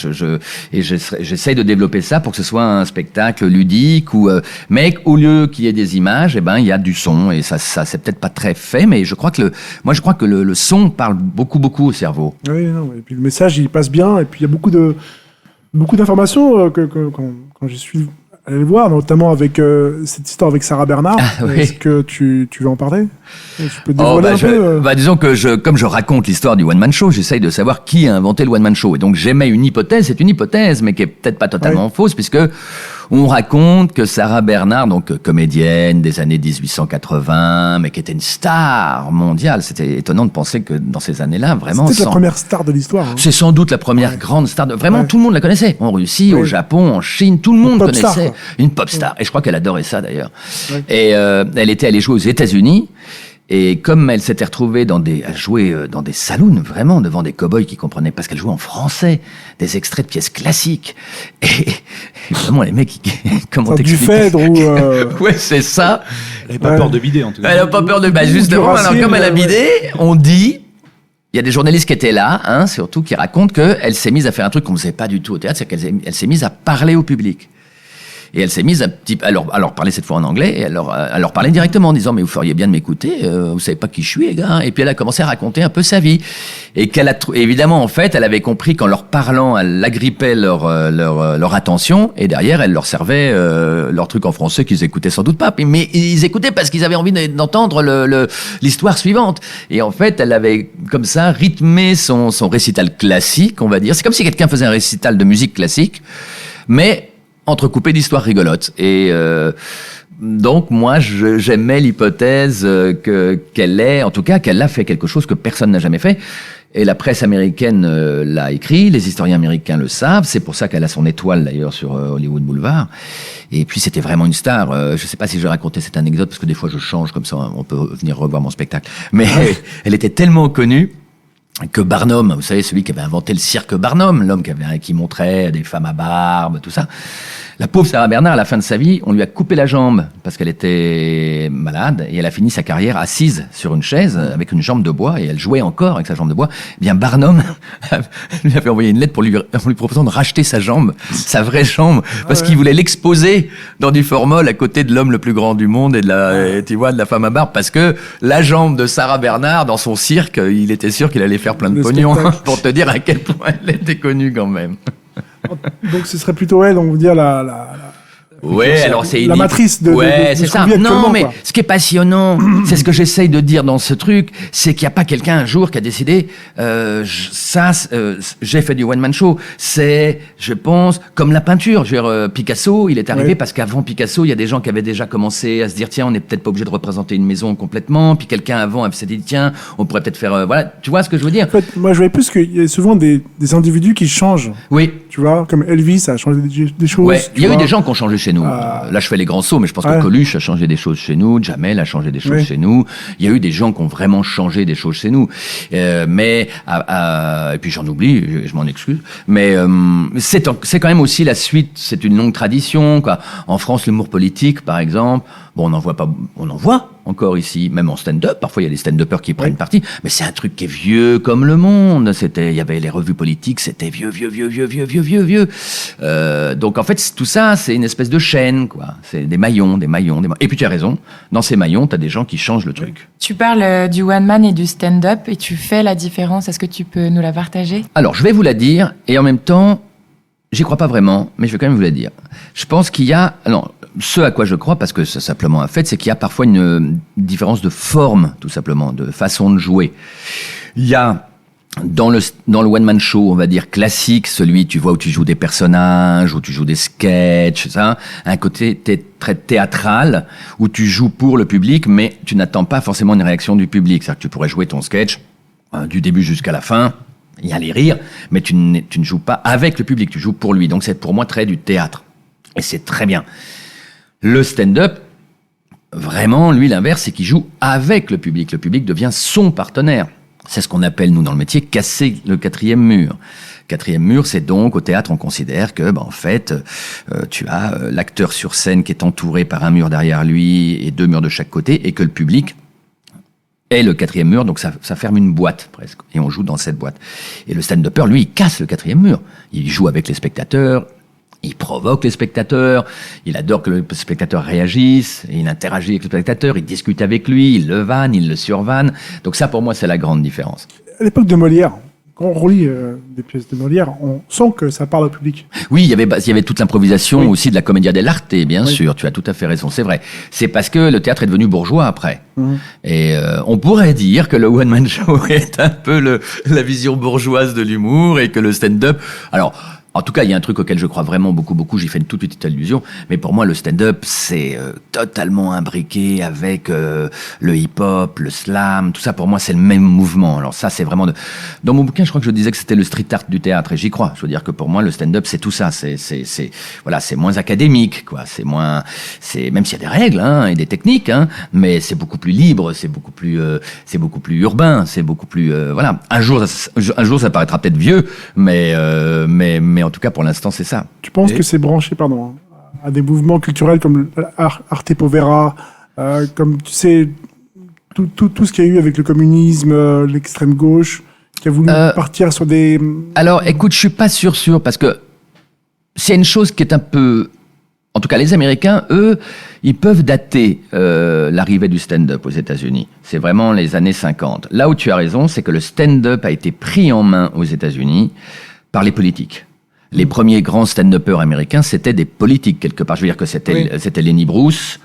j'essaye de développer ça pour que ce soit un spectacle ludique où, mais au lieu qu'il y ait des images, eh ben, il y a du son. Et ça, c'est peut-être pas très fait, mais je crois que le son parle beaucoup au cerveau. Oui, non. Et puis le message, il passe bien. Et puis, il y a beaucoup d'informations quand je suis allé le voir, notamment avec cette histoire avec Sarah Bernard. Ah, oui. Est-ce que tu veux en parler? Tu peux dévoiler un peu disons que comme je raconte l'histoire du one-man show, j'essaye de savoir qui a inventé le one-man show. Et donc j'émets une hypothèse, c'est une hypothèse, mais qui est peut-être pas totalement fausse, puisque on raconte que Sarah Bernard, donc comédienne des années 1880, mais qui était une star mondiale. C'était étonnant de penser que dans ces années-là, vraiment... C'était la première star de l'histoire. Hein. C'est sans doute la première grande star. Vraiment, tout le monde la connaissait. En Russie, au Japon, en Chine, tout le monde connaissait. Une pop star. Et je crois qu'elle adorait ça, d'ailleurs. Ouais. Et elle était allée jouer aux États-Unis. Et comme elle s'était retrouvée à jouer dans des saloons, vraiment, devant des cow-boys qui comprenaient pas ce qu'elle jouait en français, des extraits de pièces classiques. Et vraiment, les mecs, comment t'expliquer? Du Phèdre ou... Ouais, c'est ça. Elle n'avait pas peur de bider, en tout cas. Elle n'a pas peur de justement, alors comme elle a bidé, on dit... Il y a des journalistes qui étaient là, hein, surtout, qui racontent qu'elle s'est mise à faire un truc qu'on ne faisait pas du tout au théâtre, c'est qu'elle s'est mise à parler au public. Et elle s'est mise à leur parler cette fois en anglais, et à leur parler directement en disant « Mais vous feriez bien de m'écouter, vous savez pas qui je suis, les gars ». Et puis elle a commencé à raconter un peu sa vie. Et évidemment, en fait, elle avait compris qu'en leur parlant, elle agrippait leur attention, et derrière, elle leur servait leur truc en français qu'ils écoutaient sans doute pas. Mais ils écoutaient parce qu'ils avaient envie d'entendre l'histoire suivante. Et en fait, elle avait comme ça rythmé son récital classique, on va dire. C'est comme si quelqu'un faisait un récital de musique classique, mais entrecoupé d'histoires rigolotes. Et donc, moi, j'aimais l'hypothèse qu'elle a fait quelque chose que personne n'a jamais fait. Et la presse américaine l'a écrit, les historiens américains le savent, c'est pour ça qu'elle a son étoile d'ailleurs sur Hollywood Boulevard. Et puis c'était vraiment une star. Je sais pas si je vais raconter cette anecdote, parce que des fois je change comme ça, on peut venir revoir mon spectacle. Mais elle était tellement connue que Barnum, vous savez, celui qui avait inventé le cirque Barnum, l'homme qui montrait des femmes à barbe, tout ça. La pauvre Sarah Bernard, à la fin de sa vie, on lui a coupé la jambe parce qu'elle était malade, et elle a fini sa carrière assise sur une chaise avec une jambe de bois, et elle jouait encore avec sa jambe de bois. Eh bien, Barnum lui avait envoyé une lettre en lui proposant de racheter sa jambe, sa vraie jambe, parce qu'il voulait l'exposer dans du formol à côté de l'homme le plus grand du monde et de la femme à barbe, parce que la jambe de Sarah Bernard, dans son cirque, il était sûr qu'il allait faire plein de pognon, pour te dire à quel point elle était connue quand même. Donc ce serait plutôt elle, on va dire la matrice de c'est ça. Non, mais ce qui est passionnant, c'est ce que j'essaye de dire dans ce truc, c'est qu'il n'y a pas quelqu'un un jour qui a décidé j'ai fait du one man show. C'est, je pense, comme la peinture. Je veux dire, Picasso, il est arrivé parce qu'avant Picasso, il y a des gens qui avaient déjà commencé à se dire tiens, on n'est peut-être pas obligé de représenter une maison complètement. Puis quelqu'un avant s'est dit tiens, on pourrait peut-être faire voilà. Tu vois ce que je veux dire? En fait, moi, je voyais plus qu'il y a souvent des individus qui changent. Oui. Tu vois, comme Elvis a changé des choses. Ouais. Il y a eu des gens qui ont changé chez nous. Là, je fais les grands sauts, mais je pense que Coluche a changé des choses chez nous, Jamel a changé des choses chez nous. Il y a eu des gens qui ont vraiment changé des choses chez nous. Et puis j'en oublie, je m'en excuse. Mais c'est quand même aussi la suite. C'est une longue tradition, quoi. En France, l'humour politique, par exemple, bon, on en voit encore ici, même en stand-up. Parfois, il y a des stand-uppers qui prennent parti, mais c'est un truc qui est vieux comme le monde. Il y avait les revues politiques, c'était vieux. Donc, en fait, tout ça, c'est une espèce de chaîne, quoi. C'est des maillons. Et puis, tu as raison. Dans ces maillons, tu as des gens qui changent le truc. Tu parles du one-man et du stand-up, et tu fais la différence. Est-ce que tu peux nous la partager? Alors, je vais vous la dire, et en même temps, j'y crois pas vraiment, mais je vais quand même vous la dire. Je pense qu'il y a... Non, ce à quoi je crois, parce que c'est simplement un fait, c'est qu'il y a parfois une différence de forme, tout simplement, de façon de jouer. Il y a dans le one-man show, on va dire classique, celui tu vois où tu joues des personnages, où tu joues des sketchs, ça, un côté très théâtral où tu joues pour le public, mais tu n'attends pas forcément une réaction du public. C'est-à-dire que tu pourrais jouer ton sketch du début jusqu'à la fin, il y a les rires, mais tu ne joues pas avec le public, tu joues pour lui. Donc c'est pour moi très du théâtre, et c'est très bien. Le stand-up, vraiment, lui, l'inverse, c'est qu'il joue avec le public. Le public devient son partenaire. C'est ce qu'on appelle, nous, dans le métier, casser le quatrième mur. Quatrième mur, c'est donc, au théâtre, on considère que, en fait, tu as l'acteur sur scène qui est entouré par un mur derrière lui et 2 murs de chaque côté, et que le public est le quatrième mur, donc ça ferme une boîte, presque. Et on joue dans cette boîte. Et le stand-upper, lui, il casse le quatrième mur. Il joue avec les spectateurs, il provoque les spectateurs, il adore que le spectateur réagisse, et il interagit avec le spectateur, il discute avec lui, il le vanne, il le survanne. Donc ça, pour moi, c'est la grande différence. À l'époque de Molière, quand on relit des pièces de Molière, on sent que ça parle au public. Oui, il y avait toute l'improvisation aussi de la commedia dell'arte, bien sûr, tu as tout à fait raison, c'est vrai. C'est parce que le théâtre est devenu bourgeois après. Et on pourrait dire que le one-man show est un peu la vision bourgeoise de l'humour et que le stand-up... Alors, en tout cas, il y a un truc auquel je crois vraiment beaucoup, j'y fais une toute petite allusion, mais pour moi, le stand-up, c'est totalement imbriqué avec le hip-hop, le slam, tout ça, pour moi, c'est le même mouvement. Alors ça, c'est vraiment... Dans mon bouquin, je crois que je disais que c'était le street art du théâtre, et j'y crois. Je veux dire que pour moi, le stand-up, c'est tout ça. Voilà, c'est moins académique, quoi. C'est moins... Même s'il y a des règles, et des techniques, mais c'est beaucoup plus libre, c'est beaucoup plus urbain, c'est beaucoup plus... voilà. Un jour, ça paraîtra peut-être vieux, mais en tout cas, pour l'instant, c'est ça. Tu penses que c'est branché, à des mouvements culturels comme Arte Povera, comme, tu sais, tout ce qu'il y a eu avec le communisme, l'extrême gauche, qui a voulu partir sur des... Alors, écoute, je suis pas sûr, parce que c'est une chose qui est un peu... En tout cas, les Américains, eux, ils peuvent dater l'arrivée du stand-up aux États-Unis. C'est vraiment les années 50. Là où tu as raison, c'est que le stand-up a été pris en main aux États-Unis par les politiques. Les premiers grands stand-uppers américains, c'était des politiques, quelque part. Je veux dire que c'était Lenny Bruce.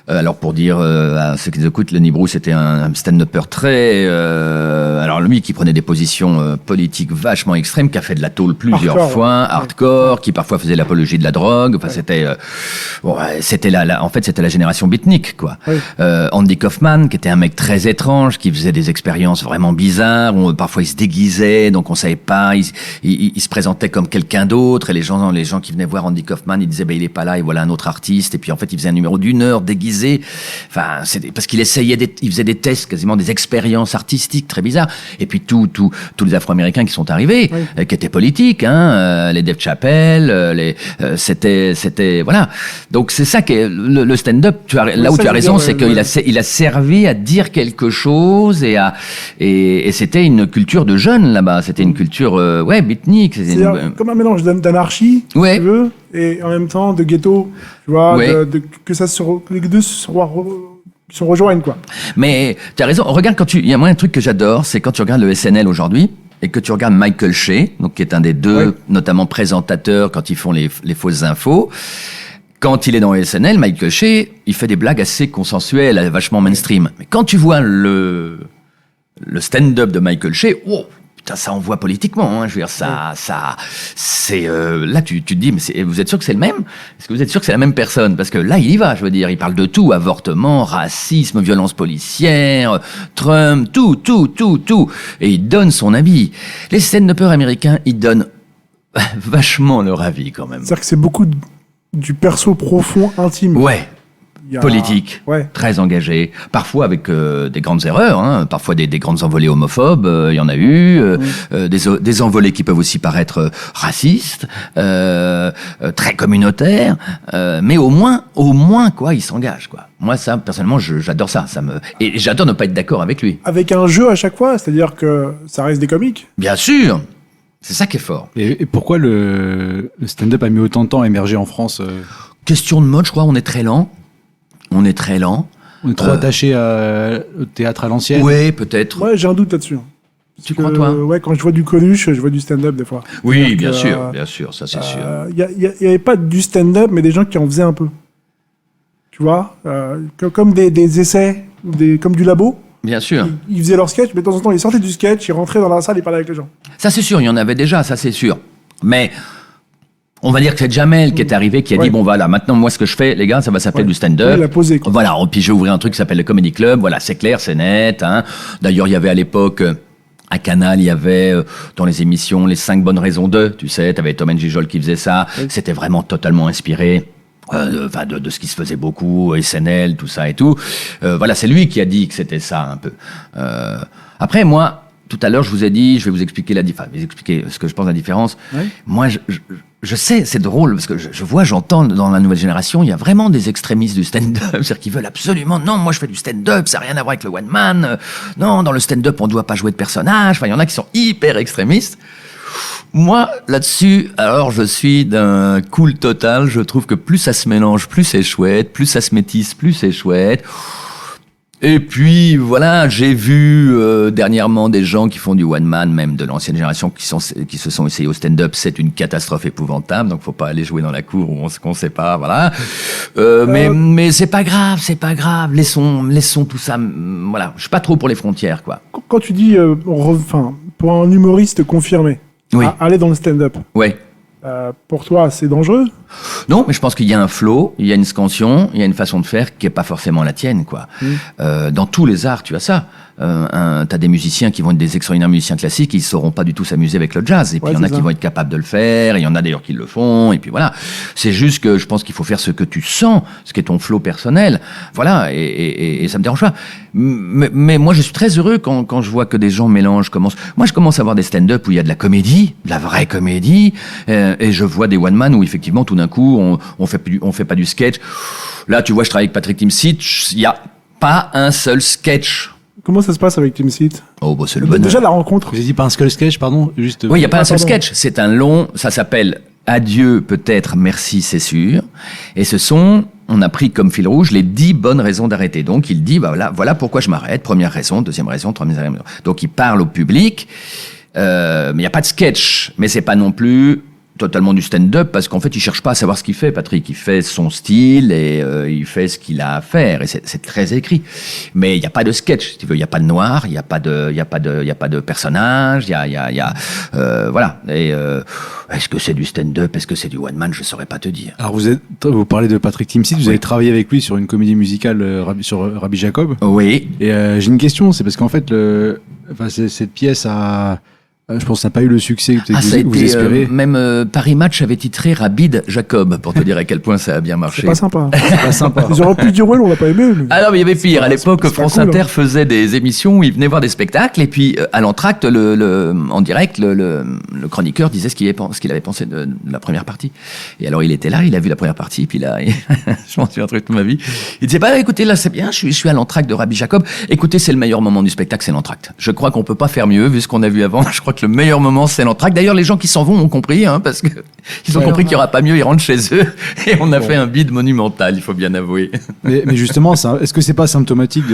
Alors, pour dire à ceux qui nous écoutent, Lenny Bruce était un stand-upper très... alors, lui, qui prenait des positions politiques vachement extrêmes, qui a fait de la tôle plusieurs fois, hardcore, qui parfois faisait l'apologie de la drogue. Enfin, c'était la génération beatnik, quoi. Andy Kaufman, qui était un mec très étrange, qui faisait des expériences vraiment bizarres. Parfois, il se déguisait, donc on savait pas. Il se présentait comme quelqu'un d'autre, et les gens qui venaient voir Andy Kaufman, ils disaient, il est pas là, et voilà un autre artiste. Et puis, en fait, il faisait un numéro d'1 heure déguisé. Enfin, parce qu'il il faisait des tests, quasiment des expériences artistiques très bizarres. Et puis tous les Afro-Américains qui sont arrivés, qui étaient politiques, les Dave Chappelle, c'était voilà. Donc c'est ça que le stand-up. Là où tu as raison, c'est qu'il a servi à dire quelque chose et c'était une culture de jeunes là-bas. C'était une culture beatnik. C'est comme un mélange d'anarchie, si tu veux, et en même temps de ghetto, tu vois, que les deux se rejoignent, quoi. Mais tu as raison, regarde il y a moi un truc que j'adore, c'est quand tu regardes le SNL aujourd'hui, et que tu regardes Michael Che, donc qui est un des deux, notamment présentateurs quand ils font les fausses infos. Quand il est dans le SNL, Michael Che, il fait des blagues assez consensuelles, vachement mainstream. Mais quand tu vois le stand-up de Michael Che, putain, ça envoie politiquement, je veux dire, c'est, là, tu te dis, mais vous êtes sûr que c'est le même? Est-ce que vous êtes sûr que c'est la même personne? Parce que là, il y va, je veux dire, il parle de tout, avortement, racisme, violence policière, Trump, tout. Et il donne son avis. Les stand-uppers américains, ils donnent vachement leur avis, quand même. C'est-à-dire que c'est beaucoup du perso profond, intime. Ouais. Politique, très engagé, parfois avec des grandes erreurs, parfois des grandes envolées homophobes, il y en a eu, des envolées qui peuvent aussi paraître racistes, très communautaires, mais au moins quoi, il s'engage, quoi. Moi, ça, personnellement, j'adore ça, et j'adore ne pas être d'accord avec lui. Avec un jeu à chaque fois, c'est-à-dire que ça reste des comiques. Bien sûr. C'est ça qui est fort. Et pourquoi le stand-up a mis autant de temps à émerger en France Question de mode, je crois, on est très lent. On est trop attaché au théâtre à l'ancienne. Oui, peut-être. Ouais, j'ai un doute là-dessus. Tu crois, toi? Ouais, quand je vois du Coluche, je vois du stand-up des fois. Oui, bien sûr, ça c'est sûr. Il y avait pas du stand-up, mais des gens qui en faisaient un peu. Tu vois, comme des essais, comme du labo. Bien sûr. Ils faisaient leur sketch, mais de temps en temps, ils sortaient du sketch, ils rentraient dans la salle, ils parlaient avec les gens. Ça, c'est sûr, il y en avait déjà, ça, c'est sûr. Mais on va dire que c'est Jamel qui est arrivé, qui a dit, bon, voilà, maintenant, moi, ce que je fais, les gars, ça va s'appeler du stand-up. Il a posé, quoi. Voilà, puis j'ai ouvert un truc qui s'appelle le Comedy Club. Voilà, c'est clair, c'est net. Hein. D'ailleurs, il y avait à l'époque... à Canal, il y avait dans les émissions les 5 bonnes raisons de, tu sais, t'avais Tom Gijol qui faisait ça. Oui. C'était vraiment totalement inspiré de ce qui se faisait beaucoup, SNL, tout ça et tout. Voilà, c'est lui qui a dit que c'était ça un peu. Après, moi, tout à l'heure, je vous ai dit, je vais vous expliquer expliquer ce que je pense de la différence. Oui. Moi, je sais, c'est drôle, parce que j'entends dans la nouvelle génération, il y a vraiment des extrémistes du stand-up, c'est-à-dire qu'ils veulent absolument, non, moi je fais du stand-up, ça n'a rien à voir avec le one-man, non, dans le stand-up, on ne doit pas jouer de personnage, enfin, il y en a qui sont hyper extrémistes. Moi, là-dessus, alors je suis d'un cool total, je trouve que plus ça se mélange, plus c'est chouette, plus ça se métisse, plus c'est chouette. Et puis voilà, j'ai vu dernièrement des gens qui font du one man, même de l'ancienne génération, qui se sont essayés au stand-up. C'est une catastrophe épouvantable, donc faut pas aller jouer dans la cour où on sait pas, voilà. Mais c'est pas grave, laissons tout ça. Voilà, je suis pas trop pour les frontières, quoi. Quand tu dis, pour un humoriste confirmé, oui. Aller dans le stand-up. Ouais. Pour toi, c'est dangereux ? Non, mais je pense qu'il y a un flow, il y a une scansion, il y a une façon de faire qui est pas forcément la tienne, quoi. Dans tous les arts, tu as ça. T'as des musiciens qui vont être des extraordinaires musiciens classiques, ils sauront pas du tout s'amuser avec le jazz. Et puis il y en a qui vont être capables de le faire, et il y en a d'ailleurs qui le font. Et puis voilà. C'est juste que je pense qu'il faut faire ce que tu sens, ce qui est ton flow personnel. Voilà. Et ça me dérange pas. Mais moi, je suis très heureux quand je vois que des gens mélangent, moi, je commence à voir des stand-up où il y a de la comédie, de la vraie comédie, et je vois des one man où effectivement, tout d'un coup, on fait pas du sketch. Là, tu vois, je travaille avec Patrick Timsit, il y a pas un seul sketch. Comment ça se passe avec Timsit ? Oh, bah, c'est le bonheur. Déjà, la rencontre. Vous avez dit pas un seul sketch, pardon, juste. Oui, il n'y a pas un seul sketch. C'est un long, ça s'appelle Adieu, peut-être, merci, c'est sûr. Et on a pris comme fil rouge les 10 bonnes raisons d'arrêter. Donc, il dit, bah, voilà pourquoi je m'arrête. Première raison, deuxième raison, troisième raison. Donc, il parle au public. Mais il n'y a pas de sketch. Mais c'est pas non plus totalement du stand-up, parce qu'en fait, il cherche pas à savoir ce qu'il fait, Patrick. Il fait son style et il fait ce qu'il a à faire. Et c'est très écrit. Mais il n'y a pas de sketch, si tu veux. Il n'y a pas de noir, il n'y a pas de personnage, voilà. Et est-ce que c'est du stand-up, est-ce que c'est du one-man, je saurais pas te dire. Alors, vous parlez de Patrick Timsit, vous avez travaillé avec lui sur une comédie musicale sur Rabbi Jacob. Oui. Et j'ai une question, c'est parce qu'en fait, cette pièce a... Je pense que ça n'a pas eu le succès que vous espérez. Même Paris Match avait titré Rabid Jacob, pour te dire à quel point ça a bien marché. C'est pas sympa. C'est pas sympa. Ils auraient pu dire ouais, on l'a pas aimé. Mais... Ah non, mais il y avait pire. À l'époque, France Inter faisait des émissions où ils venaient voir des spectacles, et puis à l'entracte, en direct, le chroniqueur disait ce qu'il avait pensé de la première partie. Et alors il était là, il a vu la première partie, puis là, je m'en souviens toute ma vie. Il disait, bah écoutez, là c'est bien, je suis à l'entracte de Rabbi Jacob. Écoutez, c'est le meilleur moment du spectacle, c'est l'entracte. Je crois qu'on peut pas faire mieux, vu ce qu'on a vu avant. Je crois que le meilleur moment, c'est l'entracte. D'ailleurs, les gens qui s'en vont ont compris, parce que ils ont compris qu'il y aura pas mieux, ils rentrent chez eux. Et on a fait un bide monumental, il faut bien avouer. Mais justement, est-ce que c'est pas symptomatique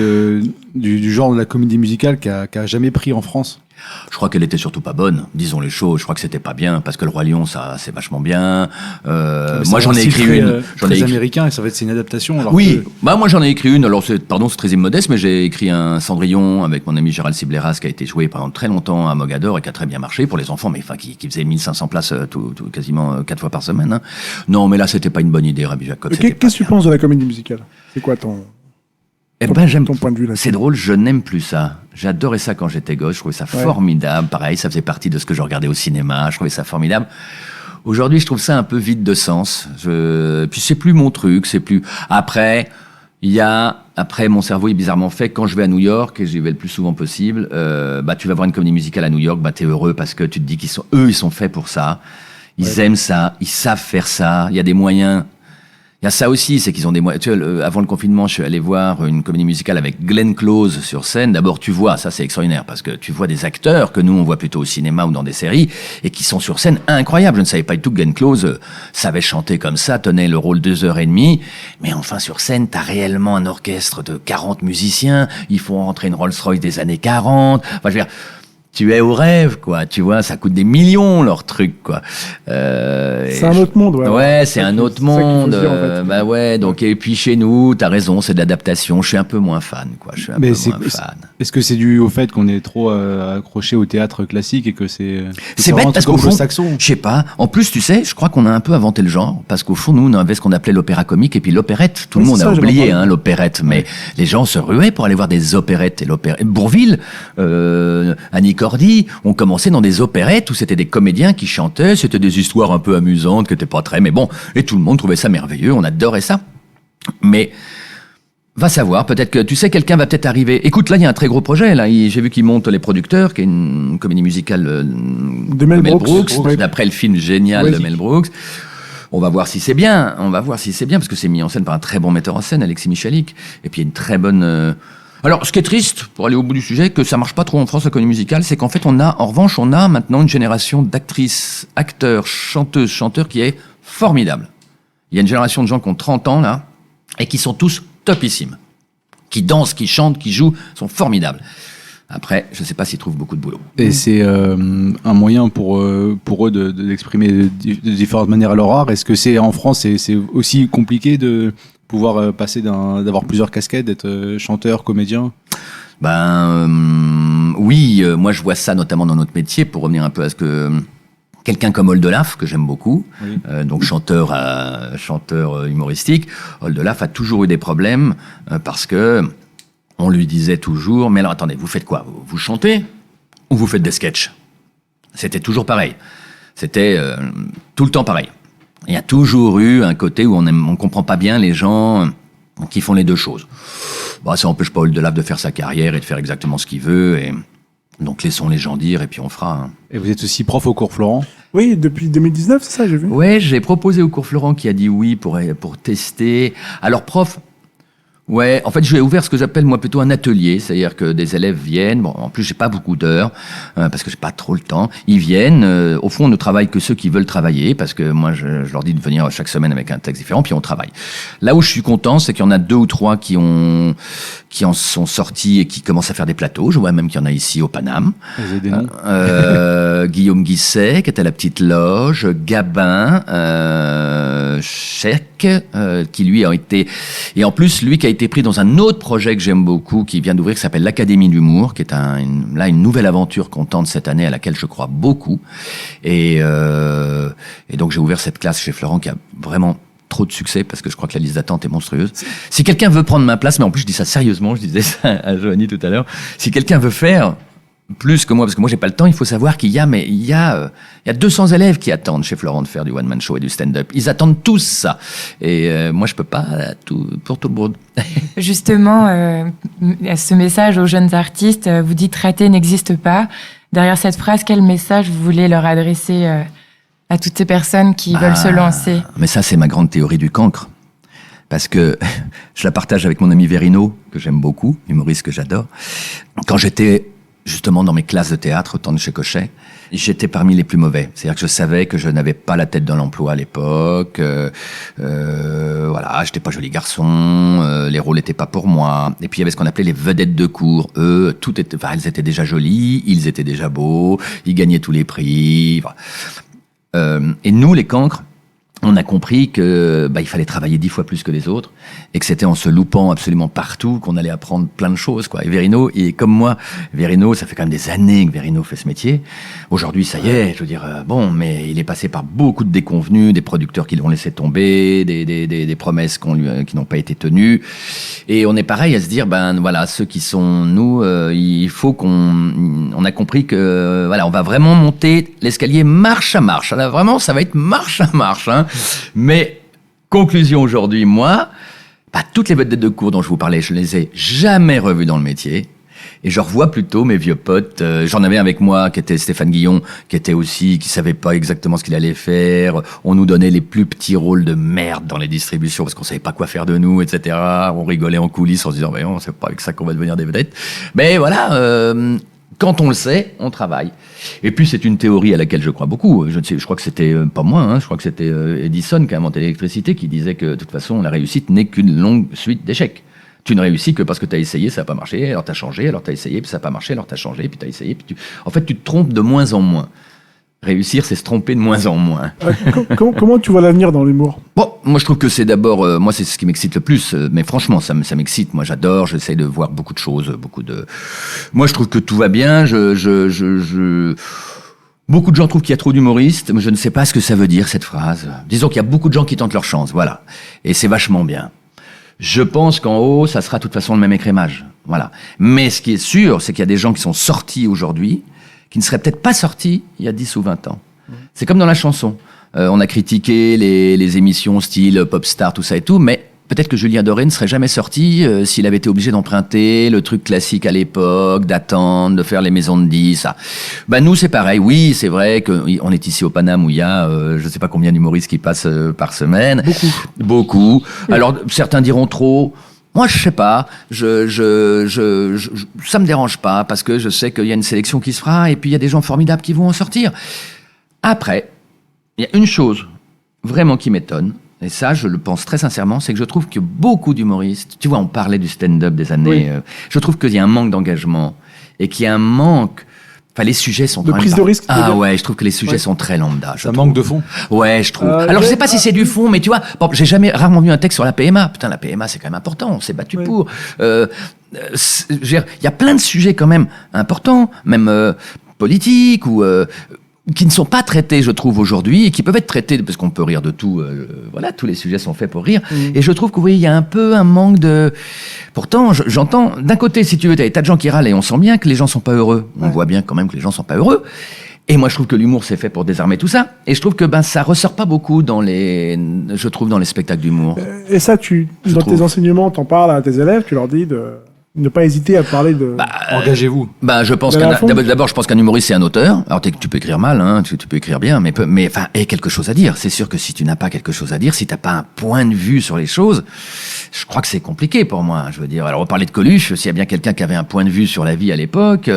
du genre de la comédie musicale qui a jamais pris en France ? Je crois qu'elle était surtout pas bonne, disons les choses. Je crois que c'était pas bien, parce que le Roi Lion, ça, c'est vachement bien. Moi, j'en ai écrit une. Très américain, et ça va être une adaptation. Alors oui, moi j'en ai écrit une. Alors c'est très immodeste, mais j'ai écrit un Cendrillon avec mon ami Gérald Sibleras qui a été joué pendant très longtemps à Mogador et qui a très bien marché pour les enfants, mais qui faisait 1500 places quasiment 4 fois par semaine. Hein. Non, mais là c'était pas une bonne idée, Rabbi Jacob. Qu'est-ce que tu penses de la comédie musicale ? C'est quoi ton point de vue là-dessus ? C'est drôle, je n'aime plus ça. J'adorais ça quand j'étais gosse, je trouvais ça formidable. Pareil, ça faisait partie de ce que je regardais au cinéma, je trouvais ça formidable. Aujourd'hui, je trouve ça un peu vide de sens. Puis c'est plus mon truc, c'est plus... Après, mon cerveau est bizarrement fait. Quand je vais à New York, et j'y vais le plus souvent possible, tu vas voir une comédie musicale à New York, t'es heureux parce que tu te dis ils sont faits pour ça. Ils aiment ça, ils savent faire ça, il y a des moyens... Il y a ça aussi, c'est qu'ils ont des moyens. Tu vois, avant le confinement, je suis allé voir une comédie musicale avec Glenn Close sur scène. D'abord, tu vois, ça c'est extraordinaire, parce que tu vois des acteurs que nous on voit plutôt au cinéma ou dans des séries, et qui sont sur scène incroyables. Je ne savais pas du tout que Glenn Close savait chanter comme ça, tenait le rôle 2h30. Mais enfin, sur scène, t'as réellement un orchestre de 40 musiciens. Ils font rentrer une Rolls-Royce des années 40. Enfin, je veux dire, tu es au rêve, quoi. Tu vois, ça coûte des millions, leur truc, quoi. C'est un autre monde, ouais. Ouais, c'est un autre monde. Dire, en fait. Donc, et puis chez nous, t'as raison, c'est de l'adaptation. Je suis un peu moins fan, quoi. Je suis un peu moins fan. Est-ce que c'est dû au fait qu'on est trop accroché au théâtre classique et que c'est bête parce qu'au fond, saxon. je sais pas. En plus, tu sais, je crois qu'on a un peu inventé le genre parce qu'au fond, nous, on avait ce qu'on appelait l'opéra comique et puis l'opérette. Tout le monde a oublié l'opérette, mais les gens se ruaient pour aller voir des opérettes. Et Bourvil, Annie Cordy, on commençait dans des opérettes où c'était des comédiens qui chantaient, c'était des histoires un peu amusantes, qui étaient pas très, mais bon, et tout le monde trouvait ça merveilleux, on adorait ça. Mais va savoir, peut-être que, tu sais, quelqu'un va peut-être arriver. Écoute, là, il y a un très gros projet, là. J'ai vu qu'il monte Les Producteurs, qui est une comédie musicale de Mel Brooks, d'après le film génial de Mel Brooks. On va voir si c'est bien. Parce que c'est mis en scène par un très bon metteur en scène, Alexis Michalik. Et puis, il y a une très bonne... Alors, ce qui est triste, pour aller au bout du sujet, que ça marche pas trop en France, la comédie musicale, c'est qu'en fait, en revanche, on a maintenant une génération d'actrices, acteurs, chanteuses, chanteurs qui est formidable. Il y a une génération de gens qui ont 30 ans, là, et qui sont tous topissimes. Qui dansent, qui chantent, qui jouent, sont formidables. Après, je ne sais pas s'ils trouvent beaucoup de boulot. Et c'est un moyen pour eux d'exprimer de différentes manières leur art. Est-ce que c'est en France, c'est aussi compliqué de pouvoir passer d'avoir plusieurs casquettes, d'être chanteur, comédien? Oui, moi je vois ça notamment dans notre métier, pour revenir un peu à ce que... Quelqu'un comme Oldelaf, que j'aime beaucoup, donc chanteur humoristique, Oldelaf a toujours eu des problèmes parce que on lui disait toujours, mais alors attendez, vous faites quoi? Vous chantez ou vous faites des sketchs? C'était toujours pareil. C'était tout le temps pareil. Il y a toujours eu un côté où on comprend pas bien les gens qui font les deux choses. Ça n'empêche pas Oldelaf de faire sa carrière et de faire exactement ce qu'il veut. Donc laissons les gens dire et puis on fera. Et vous êtes aussi prof au cours Florent? Oui, depuis 2019, c'est ça, j'ai vu. Ouais, j'ai proposé au cours Florent qui a dit oui pour tester. Alors prof, ouais, en fait j'ai ouvert ce que j'appelle moi plutôt un atelier, c'est-à-dire que des élèves viennent, bon en plus j'ai pas beaucoup d'heures, parce que j'ai pas trop le temps, ils viennent, au fond on ne travaille que ceux qui veulent travailler, parce que moi je leur dis de venir chaque semaine avec un texte différent, puis on travaille. Là où je suis content, c'est qu'il y en a 2 ou 3 qui en sont sortis et qui commencent à faire des plateaux, je vois même qu'il y en a ici au Paname. Vous avez des noms? Guillaume Guisset, qui était à la Petite Loge, Gabin, Chèque, qui lui a été... Et en plus, lui qui a été pris dans un autre projet que j'aime beaucoup, qui vient d'ouvrir, qui s'appelle l'Académie d'humour, qui est une nouvelle aventure qu'on tente cette année, à laquelle je crois beaucoup. Et donc j'ai ouvert cette classe chez Florent qui a vraiment trop de succès, parce que je crois que la liste d'attente est monstrueuse. Si quelqu'un veut prendre ma place, mais en plus je dis ça sérieusement, je disais ça à Joanie tout à l'heure, si quelqu'un veut faire plus que moi, parce que moi j'ai pas le temps, il faut savoir qu'il y a 200 élèves qui attendent chez Florent de faire du one-man show et du stand-up. Ils attendent tous ça. Et moi je peux pas tout pour tout le monde. Justement, ce message aux jeunes artistes, vous dites rater n'existe pas. Derrière cette phrase, quel message vous voulez leur adresser à toutes ces personnes qui veulent se lancer? Mais ça c'est ma grande théorie du cancre. Parce que je la partage avec mon ami Verino, que j'aime beaucoup, humoriste que j'adore. Quand j'étais justement dans mes classes de théâtre, au temps de chez Cochet, j'étais parmi les plus mauvais. C'est-à-dire que je savais que je n'avais pas la tête dans l'emploi à l'époque. Voilà, j'étais pas joli garçon, les rôles n'étaient pas pour moi. Et puis il y avait ce qu'on appelait les vedettes de cours. Eux, elles étaient déjà jolies, ils étaient déjà beaux, ils gagnaient tous les prix. Et nous, les cancres, on a compris que il fallait travailler 10 fois plus que les autres et que c'était en se loupant absolument partout qu'on allait apprendre plein de choses, quoi. Et Verino, et comme moi, Verino, ça fait quand même des années que Verino fait ce métier. Aujourd'hui, ça y est, je veux dire, mais il est passé par beaucoup de déconvenus, des producteurs qui l'ont laissé tomber, des promesses qui n'ont pas été tenues. Et on est pareil à se dire, voilà, ceux qui sont nous, il faut on a compris que, voilà, on va vraiment monter l'escalier marche à marche. Là, vraiment, ça va être marche à marche, hein. Mais, conclusion aujourd'hui, moi, toutes les vedettes de cours dont je vous parlais, je ne les ai jamais revues dans le métier. Et je revois plutôt mes vieux potes. J'en avais avec moi, qui était Stéphane Guillon, qui savait pas exactement ce qu'il allait faire. On nous donnait les plus petits rôles de merde dans les distributions parce qu'on savait pas quoi faire de nous, etc. On rigolait en coulisses en se disant, on sait pas avec ça qu'on va devenir des vedettes. Mais voilà, quand on le sait, on travaille. Et puis c'est une théorie à laquelle je crois beaucoup. Je crois que c'était pas moi, hein, je crois que c'était Edison qui a inventé l'électricité, qui disait que de toute façon la réussite n'est qu'une longue suite d'échecs. Tu ne réussis que parce que tu as essayé, ça n'a pas marché, alors tu as changé, alors tu as essayé, puis ça n'a pas marché, alors tu as changé, puis tu as essayé. En fait, tu te trompes de moins en moins. Réussir, c'est se tromper de moins en moins. Comment tu vois l'avenir dans l'humour ? Bon, moi je trouve que c'est d'abord, moi c'est ce qui m'excite le plus, mais franchement ça m'excite, moi j'adore, j'essaie de voir beaucoup de choses, Moi je trouve que tout va bien, Beaucoup de gens trouvent qu'il y a trop d'humoristes, mais je ne sais pas ce que ça veut dire cette phrase. Disons qu'il y a beaucoup de gens qui tentent leur chance, voilà, et c'est vachement bien. Je pense qu'en haut, ça sera de toute façon le même écrémage, voilà. Mais ce qui est sûr, c'est qu'il y a des gens qui sont sortis aujourd'hui, qui ne seraient peut-être pas sortis il y a 10 ou 20 ans. C'est comme dans la chanson. On a critiqué les émissions style Popstar, tout ça et tout, mais peut-être que Julien Doré ne serait jamais sorti s'il avait été obligé d'emprunter le truc classique à l'époque, d'attendre, de faire les maisons de 10. Ça. Ben nous, c'est pareil. Oui, c'est vrai qu'on est ici au Paname où il y a je ne sais pas combien d'humoristes qui passent par semaine. Beaucoup. Oui. Alors, certains diront trop. Moi, je sais pas. Ça me dérange pas parce que je sais qu'il y a une sélection qui se fera et puis il y a des gens formidables qui vont en sortir. Après, il y a une chose vraiment qui m'étonne, et ça, je le pense très sincèrement, c'est que je trouve que beaucoup d'humoristes, tu vois, on parlait du stand-up des années, je trouve qu'il y a un manque d'engagement et qu'il y a un manque. Enfin, les sujets sont de prise de risque. Ah ouais, je trouve que les sujets sont très lambda. Ça manque de fond. Ouais, je trouve. Alors, je sais pas si c'est du fond, mais tu vois, bon, j'ai rarement vu un texte sur la PMA. Putain, la PMA, c'est quand même important. On s'est battu pour. Il y a plein de sujets quand même importants, même politiques ou qui ne sont pas traités, je trouve, aujourd'hui, et qui peuvent être traités, parce qu'on peut rire de tout, voilà, tous les sujets sont faits pour rire, et je trouve que, vous voyez, il y a un peu un manque de... Pourtant, j'entends, d'un côté, si tu veux, t'as des tas de gens qui râlent, et on sent bien que les gens sont pas heureux, on voit bien quand même que les gens sont pas heureux, et moi, je trouve que l'humour, c'est fait pour désarmer tout ça, et je trouve que, ça ressort pas beaucoup dans les spectacles d'humour. Et ça, dans tes enseignements, t'en parles à tes élèves, tu leur dis de... Ne pas hésiter à parler de... Engagez-vous. Je pense d'abord, je pense qu'un humoriste, c'est un auteur. Alors, tu peux écrire mal, hein, tu peux écrire bien, mais quelque chose à dire. C'est sûr que si tu n'as pas quelque chose à dire, si t'as pas un point de vue sur les choses, je crois que c'est compliqué pour moi. Je veux dire, alors on parlait de Coluche. S'il y a bien quelqu'un qui avait un point de vue sur la vie à l'époque,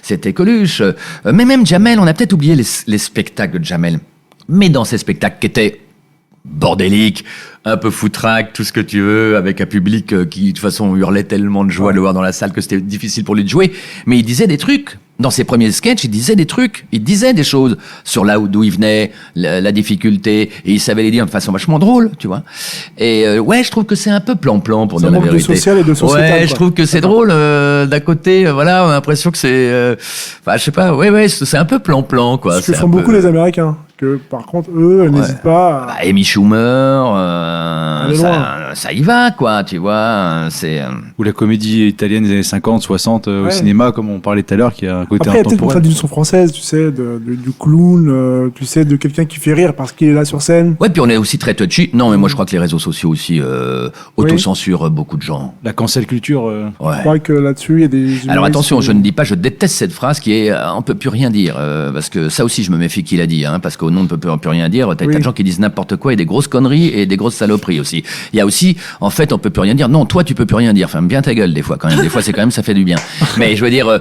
c'était Coluche. Mais même Jamel, on a peut-être oublié les spectacles de Jamel. Mais dans ces spectacles qui étaient bordélique, un peu foutraque, tout ce que tu veux, avec un public qui, de toute façon, hurlait tellement de joie de le voir dans la salle que c'était difficile pour lui de jouer. Mais il disait des trucs. Dans ses premiers sketchs, il disait des trucs. Il disait des choses sur là d'où il venait, la difficulté. Et il savait les dire de façon vachement drôle, tu vois. Et je trouve que c'est un peu plan-plan pour dire la vérité. Ça manque de social et de sociétal. Ouais, je trouve que c'est drôle. D'un côté, voilà, on a l'impression que c'est... je sais pas, c'est un peu plan-plan, quoi. Ce que font beaucoup les Américains. Que par contre, eux, n'hésitent pas à... Amy Schumer, ça y va, quoi, tu vois. Ou la comédie italienne des années 50, 60 au cinéma, comme on parlait tout à l'heure, qui a un côté Après, il y a peut-être une intemporel. traduction française, tu sais, du clown, tu sais, de quelqu'un qui fait rire parce qu'il est là sur scène. Ouais, puis on est aussi très touchy. Non, mais moi, je crois que les réseaux sociaux aussi autocensurent beaucoup de gens. La cancel culture. Je crois que là-dessus, il y a des... Alors attention, je ne dis pas, je déteste cette phrase qui est on peut plus rien dire. Parce que ça aussi, je me méfie qui l'a dit, hein, parce qu'au nom de peut plus rien dire, t'as des gens qui disent n'importe quoi et des grosses conneries et des grosses saloperies aussi. Il y a aussi, en fait, on peut plus rien dire. Non, toi, tu peux plus rien dire. Ferme bien ta gueule, des fois, quand même. Des fois, c'est quand même, ça fait du bien. Mais je veux dire,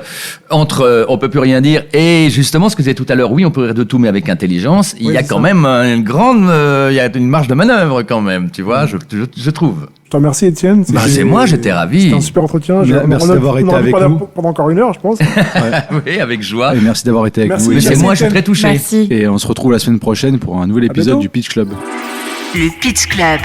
entre on peut plus rien dire et justement, ce que je disais tout à l'heure, oui, on peut rire de tout, mais avec intelligence, il y a quand même une grande, il y a une marge de manœuvre quand même, tu vois, je trouve. Je te remercie, Étienne. C'est moi, j'étais ravi. C'était un super entretien. Merci d'avoir été avec nous. Pendant encore une heure, je pense. Oui, avec joie. Et merci d'avoir été avec nous. Mais c'est moi, je suis très touché. Merci. Et on se retrouve la semaine prochaine pour un nouvel épisode du Pitch Club. Le Pitch Club.